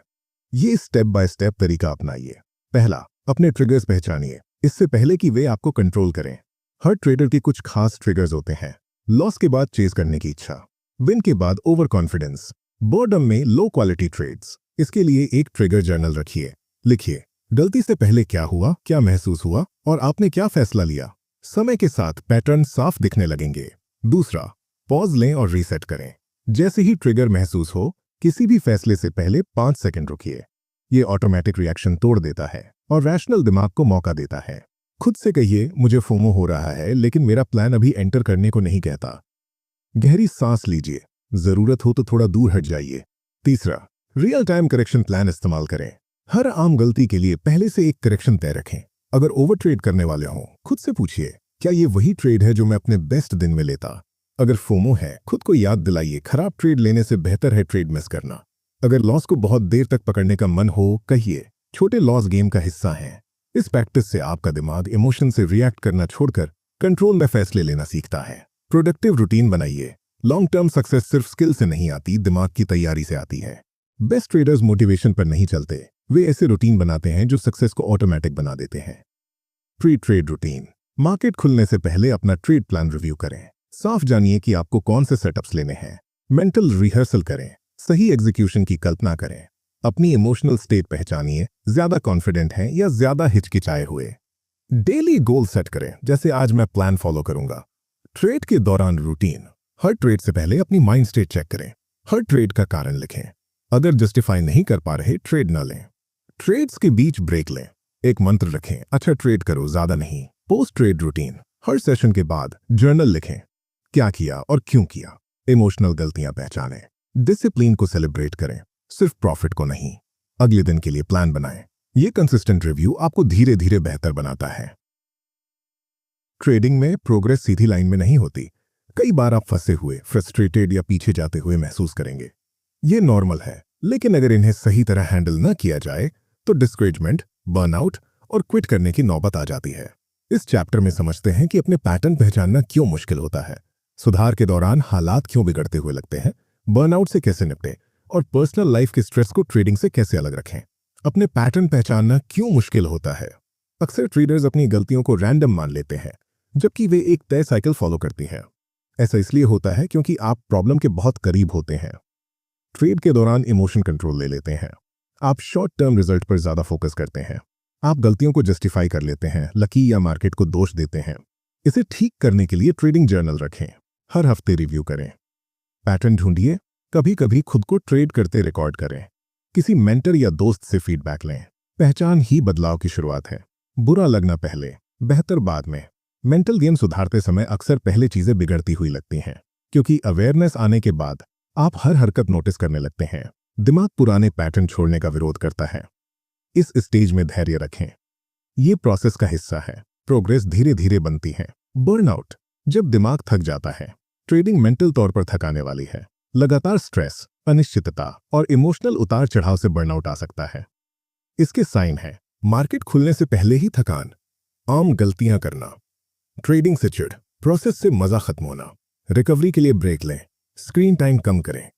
ये स्टेप बाय स्टेप तरीका अपनाइए। पहला, अपने ट्रिगर्स पहचानिए इससे पहले कि वे आपको कंट्रोल करें। हर ट्रेडर के कुछ खास ट्रिगर्स होते हैं। लॉस के बाद चेज करने की इच्छा, विन के बाद ओवर कॉन्फिडेंस, बोर्डम में लो क्वालिटी ट्रेड्स। इसके लिए एक ट्रिगर जर्नल रखिए। लिखिए गलती से पहले क्या हुआ, क्या महसूस हुआ और आपने क्या फैसला लिया। समय के साथ पैटर्न साफ दिखने लगेंगे। दूसरा, पॉज लें और रीसेट करें। जैसे ही ट्रिगर महसूस हो, किसी भी फैसले से पहले 5 सेकंड रुकिए। ये ऑटोमेटिक रिएक्शन तोड़ देता है और रैशनल दिमाग को मौका देता है। खुद से कहिए, मुझे फोमो हो रहा है लेकिन मेरा प्लान अभी एंटर करने को नहीं कहता। गहरी सांस लीजिए, जरूरत हो तो थोड़ा दूर हट जाइए। तीसरा, रियल टाइम करेक्शन प्लान इस्तेमाल करें। हर आम गलती के लिए पहले से एक करेक्शन तय रखें। अगर ओवर ट्रेड करने वाले हों, खुद से पूछिए, क्या ये वही ट्रेड है जो मैं अपने बेस्ट दिन में लेता? अगर फोमो है, खुद को याद दिलाइए, खराब ट्रेड लेने से बेहतर है ट्रेड मिस करना। अगर लॉस को बहुत देर तक पकड़ने का मन हो, कहिए, छोटे लॉस गेम का हिस्सा हैं। इस प्रैक्टिस से आपका दिमाग इमोशन से रिएक्ट करना छोड़कर कंट्रोल में फैसले लेना सीखता है। प्रोडक्टिव रूटीन बनाइए। लॉन्ग टर्म सक्सेस सिर्फ स्किल से नहीं आती, दिमाग की तैयारी से आती है। बेस्ट ट्रेडर्स मोटिवेशन पर नहीं चलते, वे ऐसे रूटीन बनाते हैं जो सक्सेस को ऑटोमेटिक बना देते हैं। Pre trade routine. मार्केट खुलने से पहले अपना ट्रेड प्लान रिव्यू करें। साफ जानिए कि आपको कौन से सेटअप्स लेने हैं। मेंटल रिहर्सल करें। सही एग्जीक्यूशन की कल्पना करें। अपनी इमोशनल स्टेट पहचानिए, ज्यादा कॉन्फिडेंट हैं या ज्यादा हिचकिचाए हुए। डेली गोल सेट करें, जैसे आज मैं प्लान फॉलो करूंगा। ट्रेड के दौरान रूटीन। हर ट्रेड से पहले अपनी माइंड स्टेट चेक करें। हर ट्रेड का कारण लिखें। अगर जस्टिफाई नहीं कर पा रहे, ट्रेड न लें। ट्रेड्स के बीच ब्रेक लें। एक मंत्र रखें, अच्छा ट्रेड करो, ज्यादा नहीं। Post trade routine. हर सेशन के बाद जर्नल लिखें, क्या किया और क्यों किया। इमोशनल गलतियां पहचानें। डिसिप्लिन को सेलिब्रेट करें, सिर्फ प्रॉफिट को नहीं। अगले दिन के लिए प्लान बनाएं। ये कंसिस्टेंट रिव्यू आपको धीरे धीरे बेहतर बनाता है। ट्रेडिंग में प्रोग्रेस सीधी लाइन में नहीं होती। कई बार आप फंसे हुए, फ्रस्ट्रेटेड या पीछे जाते हुए महसूस करेंगे। ये नॉर्मल है, लेकिन अगर इन्हें सही तरह हैंडल न किया जाए तो डिस्करेजमेंट, बर्नआउट और क्विट करने की नौबत आ जाती है। इस चैप्टर में समझते हैं कि अपने पैटर्न पहचानना क्यों मुश्किल होता है, सुधार के दौरान हालात क्यों बिगड़ते हुए लगते हैं, बर्नआउट से कैसे निपटे और पर्सनल लाइफ के स्ट्रेस को ट्रेडिंग से कैसे अलग रखें। अपने पैटर्न पहचानना क्यों मुश्किल होता है? अक्सर ट्रेडर्स अपनी गलतियों को रैंडम मान लेते हैं, जबकि वे एक तय साइकिल फॉलो करती हैं। ऐसा इसलिए होता है क्योंकि आप प्रॉब्लम के बहुत करीब होते हैं। ट्रेड के दौरान इमोशन कंट्रोल ले लेते हैं। आप शॉर्ट टर्म रिजल्ट पर ज्यादा फोकस करते हैं। आप गलतियों को जस्टिफाई कर लेते हैं, लकी या मार्केट को दोष देते हैं। इसे ठीक करने के लिए ट्रेडिंग जर्नल रखें। हर हफ्ते रिव्यू करें। पैटर्न ढूंढिए। कभी कभी खुद को ट्रेड करते रिकॉर्ड करें। किसी मेंटर या दोस्त से फीडबैक लें। पहचान ही बदलाव की शुरुआत है। बुरा लगना पहले, बेहतर बाद में। मेंटल गेम सुधारते समय अक्सर पहले चीजें बिगड़ती हुई लगती हैं, क्योंकि अवेयरनेस आने के बाद आप हर हरकत नोटिस करने लगते हैं। दिमाग पुराने पैटर्न छोड़ने का विरोध करता है। इस स्टेज में धैर्य रखें। ये प्रोसेस का हिस्सा है। प्रोग्रेस धीरे धीरे बनती है। बर्नआउट। जब दिमाग थक जाता है, ट्रेडिंग मेंटल तौर पर थकाने वाली है। लगातार स्ट्रेस, अनिश्चितता और इमोशनल उतार चढ़ाव से बर्नआउट आ सकता है। इसके साइन है मार्केट खुलने से पहले ही थकान, आम गलतियां करना, ट्रेडिंग से चिढ़, प्रोसेस से मजा खत्म होना। रिकवरी के लिए ब्रेक लें। स्क्रीन टाइम कम करें।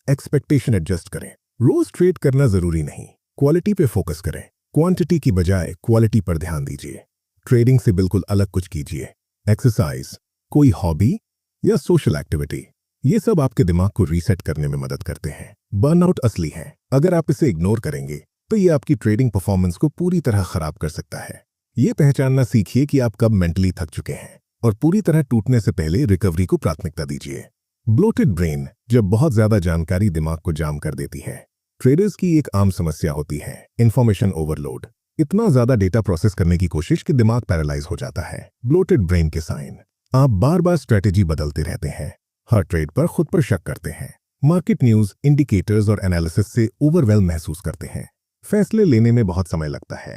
एक्सपेक्टेशन एडजस्ट करें। रोज ट्रेड करना जरूरी नहीं, क्वालिटी पे फोकस करें। क्वांटिटी की बजाय क्वालिटी पर ध्यान दीजिए। ट्रेडिंग से बिल्कुल अलग कुछ कीजिए। एक्सरसाइज, कोई हॉबी या सोशल एक्टिविटी, ये सब आपके दिमाग को रीसेट करने में मदद करते हैं। बर्नआउट असली है। अगर आप इसे इग्नोर करेंगे तो ये आपकी ट्रेडिंग परफॉर्मेंस को पूरी तरह खराब कर सकता है। ये पहचानना सीखिए कि आप कब मेंटली थक चुके हैं और पूरी तरह टूटने से पहले रिकवरी को प्राथमिकता दीजिए। Bloated brain. जब बहुत ज्यादा जानकारी दिमाग को जाम कर देती है। ट्रेडर्स की एक आम समस्या होती है इंफॉर्मेशन ओवरलोड। इतना ज्यादा डेटा प्रोसेस करने की कोशिश कि दिमाग पैरालाइज हो जाता है। ब्लोटेड ब्रेन के साइन। आप बार बार स्ट्रेटेजी बदलते रहते हैं, हर ट्रेड पर खुद पर शक करते हैं, मार्केट न्यूज, इंडिकेटर्स और एनालिसिस से ओवरवेल्म महसूस करते हैं। फैसले लेने में बहुत समय लगता है।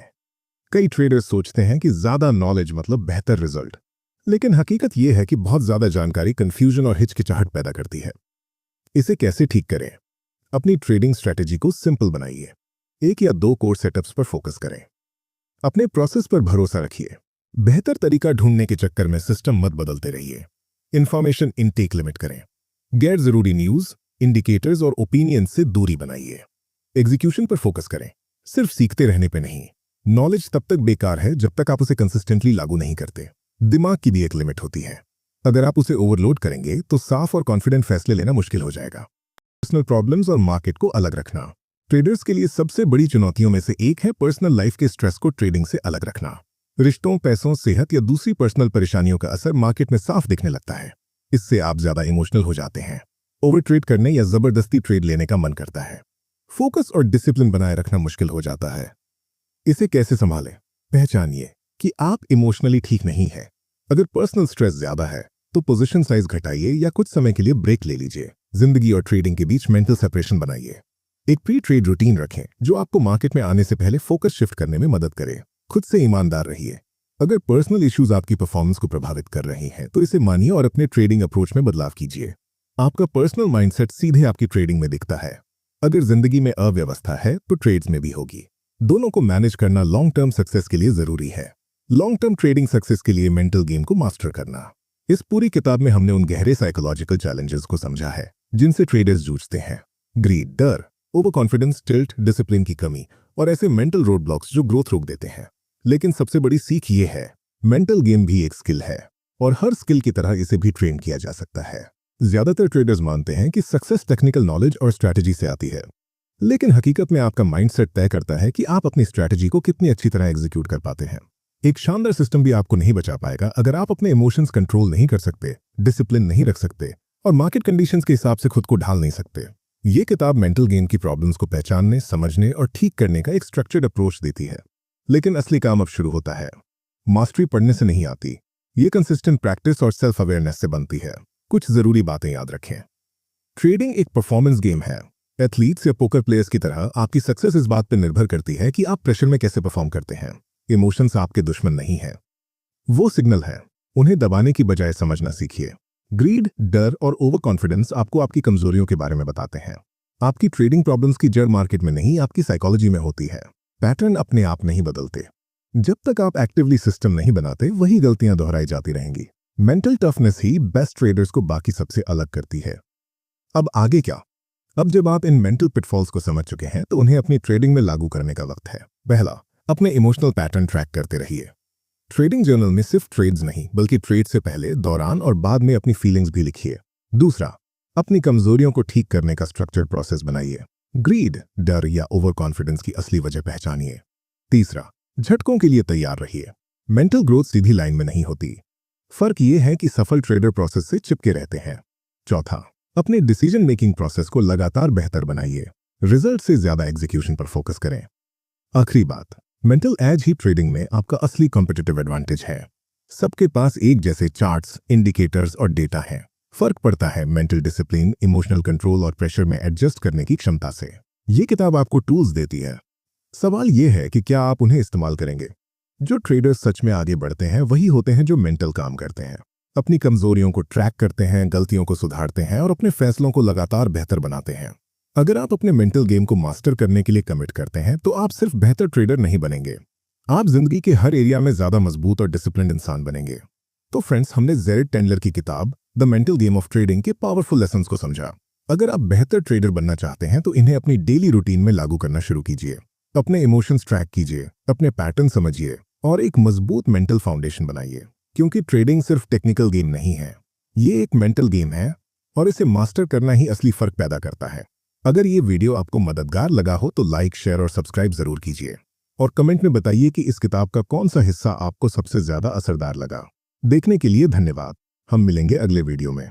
कई ट्रेडर्स सोचते हैं कि ज्यादा नॉलेज मतलब बेहतर रिजल्ट, लेकिन हकीकत यह है कि बहुत ज्यादा जानकारी कंफ्यूजन और हिचकिचाहट पैदा करती है। इसे कैसे ठीक करें? अपनी ट्रेडिंग स्ट्रेटेजी को सिंपल बनाइए। 1 या 2 कोर सेटअप्स पर फोकस करें। अपने प्रोसेस पर भरोसा रखिए। बेहतर तरीका ढूंढने के चक्कर में सिस्टम मत बदलते रहिए। इंफॉर्मेशन इनटेक लिमिट करें। गैर जरूरी न्यूज, इंडिकेटर्स और ओपिनियन से दूरी बनाइए। एग्जीक्यूशन पर फोकस करें, सिर्फ सीखते रहने पे नहीं। नॉलेज तब तक बेकार है जब तक आप उसे कंसिस्टेंटली लागू नहीं करते। दिमाग की भी एक लिमिट होती है। अगर आप उसे ओवरलोड करेंगे तो साफ और कॉन्फिडेंट फैसले लेना मुश्किल हो जाएगा। पर्सनल प्रॉब्लम्स और मार्केट को अलग रखना। ट्रेडर्स के लिए सबसे बड़ी चुनौतियों में से एक है पर्सनल लाइफ के स्ट्रेस को ट्रेडिंग से अलग रखना। रिश्तों, पैसों, सेहत या दूसरी पर्सनल परेशानियों का असर मार्केट में साफ दिखने लगता है। इससे आप ज्यादा इमोशनल हो जाते हैं। ओवर ट्रेड करने या जबरदस्ती ट्रेड लेने का मन करता है। फोकस और डिसिप्लिन बनाए रखना मुश्किल हो जाता है। इसे कैसे संभालें? पहचानिए कि आप इमोशनली ठीक नहीं है। अगर पर्सनल स्ट्रेस ज्यादा है तो पोजीशन साइज घटाइए या कुछ समय के लिए ब्रेक ले लीजिए। जिंदगी और ट्रेडिंग के बीच मेंटल सेपरेशन बनाइए। एक प्री ट्रेड रूटीन रखें जो आपको मार्केट में आने से पहले फोकस शिफ्ट करने में मदद करे। खुद से ईमानदार रहिए। अगर पर्सनल इश्यूज आपकी परफॉर्मेंस को प्रभावित कर रहे हैं तो इसे मानिए और अपने ट्रेडिंग अप्रोच में बदलाव कीजिए। आपका पर्सनल माइंडसेट सीधे आपकी ट्रेडिंग में दिखता है। अगर जिंदगी में अव्यवस्था है तो ट्रेड्स में भी होगी। दोनों को मैनेज करना लॉन्ग टर्म सक्सेस के लिए जरूरी है। लॉन्ग टर्म ट्रेडिंग सक्सेस के लिए मेंटल गेम को मास्टर करना। इस पूरी किताब में हमने उन गहरे साइकोलॉजिकल चैलेंजेस को समझा है जिनसे ट्रेडर्स जूझते हैं। ग्रीड, डर, ओवर कॉन्फिडेंस, टिल्ट, डिसिप्लिन की कमी और ऐसे मेंटल रोड ब्लॉक्स जो ग्रोथ रोक देते हैं। लेकिन सबसे बड़ी सीख ये है, मेंटल गेम भी एक स्किल है और हर स्किल की तरह इसे भी ट्रेन किया जा सकता है। ज्यादातर ट्रेडर्स मानते हैं कि सक्सेस टेक्निकल नॉलेज और स्ट्रैटेजी से आती है, लेकिन हकीकत में आपका माइंडसेट तय करता है कि आप अपनी स्ट्रैटेजी को कितनी अच्छी तरह एग्जीक्यूट कर पाते हैं। एक शानदार सिस्टम भी आपको नहीं बचा पाएगा अगर आप अपने इमोशंस कंट्रोल नहीं कर सकते, डिसिप्लिन नहीं रख सकते और मार्केट कंडीशंस के हिसाब से खुद को ढाल नहीं सकते। ये किताब मेंटल गेम की प्रॉब्लम्स को पहचानने, समझने और ठीक करने का एक स्ट्रक्चर्ड अप्रोच देती है। लेकिन असली काम अब शुरू होता है। मास्टरी पढ़ने से नहीं आती, ये कंसिस्टेंट प्रैक्टिस और सेल्फ अवेयरनेस से बनती है। कुछ जरूरी बातें याद रखें। ट्रेडिंग एक परफॉर्मेंस गेम है। एथलीट्स या पोकर प्लेयर्स की तरह आपकी सक्सेस इस बात पर निर्भर करती है कि आप प्रेशर में कैसे परफॉर्म करते हैं। इमोशंस आपके दुश्मन नहीं हैं, वो सिग्नल है। उन्हें दबाने की बजाय समझना सीखिए। ग्रीड, डर और ओवर कॉन्फिडेंस आपको आपकी कमजोरियों के बारे में बताते हैं। आपकी ट्रेडिंग प्रॉब्लम्स की जड़ मार्केट में नहीं, आपकी साइकोलॉजी में होती है। पैटर्न अपने आप नहीं बदलते। जब तक आप एक्टिवली सिस्टम नहीं बनाते, वही गलतियां दोहराई जाती रहेंगी। मेंटल टफनेस ही बेस्ट ट्रेडर्स को बाकी सबसे अलग करती है। अब आगे क्या? अब जब आप इन मेंटल पिटफॉल्स को समझ चुके हैं तो उन्हें अपनी ट्रेडिंग में लागू करने का वक्त है। पहला, अपने इमोशनल पैटर्न ट्रैक करते रहिए। ट्रेडिंग जर्नल में सिर्फ ट्रेड्स नहीं बल्कि ट्रेड से पहले, दौरान और बाद में अपनी फीलिंग्स भी लिखिए। दूसरा, अपनी कमजोरियों को ठीक करने का स्ट्रक्चर्ड प्रोसेस बनाइए। ग्रीड, डर या ओवर कॉन्फिडेंस की असली वजह पहचानिए। तीसरा, झटकों के लिए तैयार रहिए। मेंटल ग्रोथ सीधी लाइन में नहीं होती। फर्क ये है कि सफल ट्रेडर प्रोसेस से चिपके रहते हैं। चौथा, अपने डिसीजन मेकिंग प्रोसेस को लगातार बेहतर बनाइए। रिजल्ट से ज्यादा एग्जीक्यूशन पर फोकस करें। आखिरी बात, मेंटल एज ही ट्रेडिंग में आपका असली कॉम्पिटिटिव एडवांटेज है। सबके पास एक जैसे चार्ट्स, इंडिकेटर्स और डेटा हैं। फर्क पड़ता है मेंटल डिसिप्लिन, इमोशनल कंट्रोल और प्रेशर में एडजस्ट करने की क्षमता से। ये किताब आपको टूल्स देती है। सवाल यह है कि क्या आप उन्हें इस्तेमाल करेंगे। जो ट्रेडर्स सच में आगे बढ़ते हैं वही होते हैं जो मेंटल काम करते हैं, अपनी कमजोरियों को ट्रैक करते हैं, गलतियों को सुधारते हैं और अपने फैसलों को लगातार बेहतर बनाते हैं। अगर आप अपने मेंटल गेम को मास्टर करने के लिए कमिट करते हैं तो आप सिर्फ बेहतर ट्रेडर नहीं बनेंगे, आप जिंदगी के हर एरिया में ज्यादा मजबूत और डिसिप्लिन्ड इंसान बनेंगे। तो फ्रेंड्स, हमने जेरेड टेंडलर की किताब the mental game of trading के पावरफुल लेसन्स को समझा। अगर आप बेहतर ट्रेडर बनना चाहते हैं तो इन्हें अपनी डेली रूटीन में लागू करना शुरू कीजिए। अपने इमोशंस ट्रैक कीजिए, अपने पैटर्न समझिए और एक मजबूत मेंटल फाउंडेशन बनाइए। क्योंकि ट्रेडिंग सिर्फ टेक्निकल गेम नहीं है, ये एक मेंटल गेम है और इसे मास्टर करना ही असली फर्क पैदा करता है। अगर ये वीडियो आपको मददगार लगा हो तो लाइक, शेयर और सब्सक्राइब जरूर कीजिए और कमेंट में बताइए कि इस किताब का कौन सा हिस्सा आपको सबसे ज्यादा असरदार लगा। देखने के लिए धन्यवाद। हम मिलेंगे अगले वीडियो में।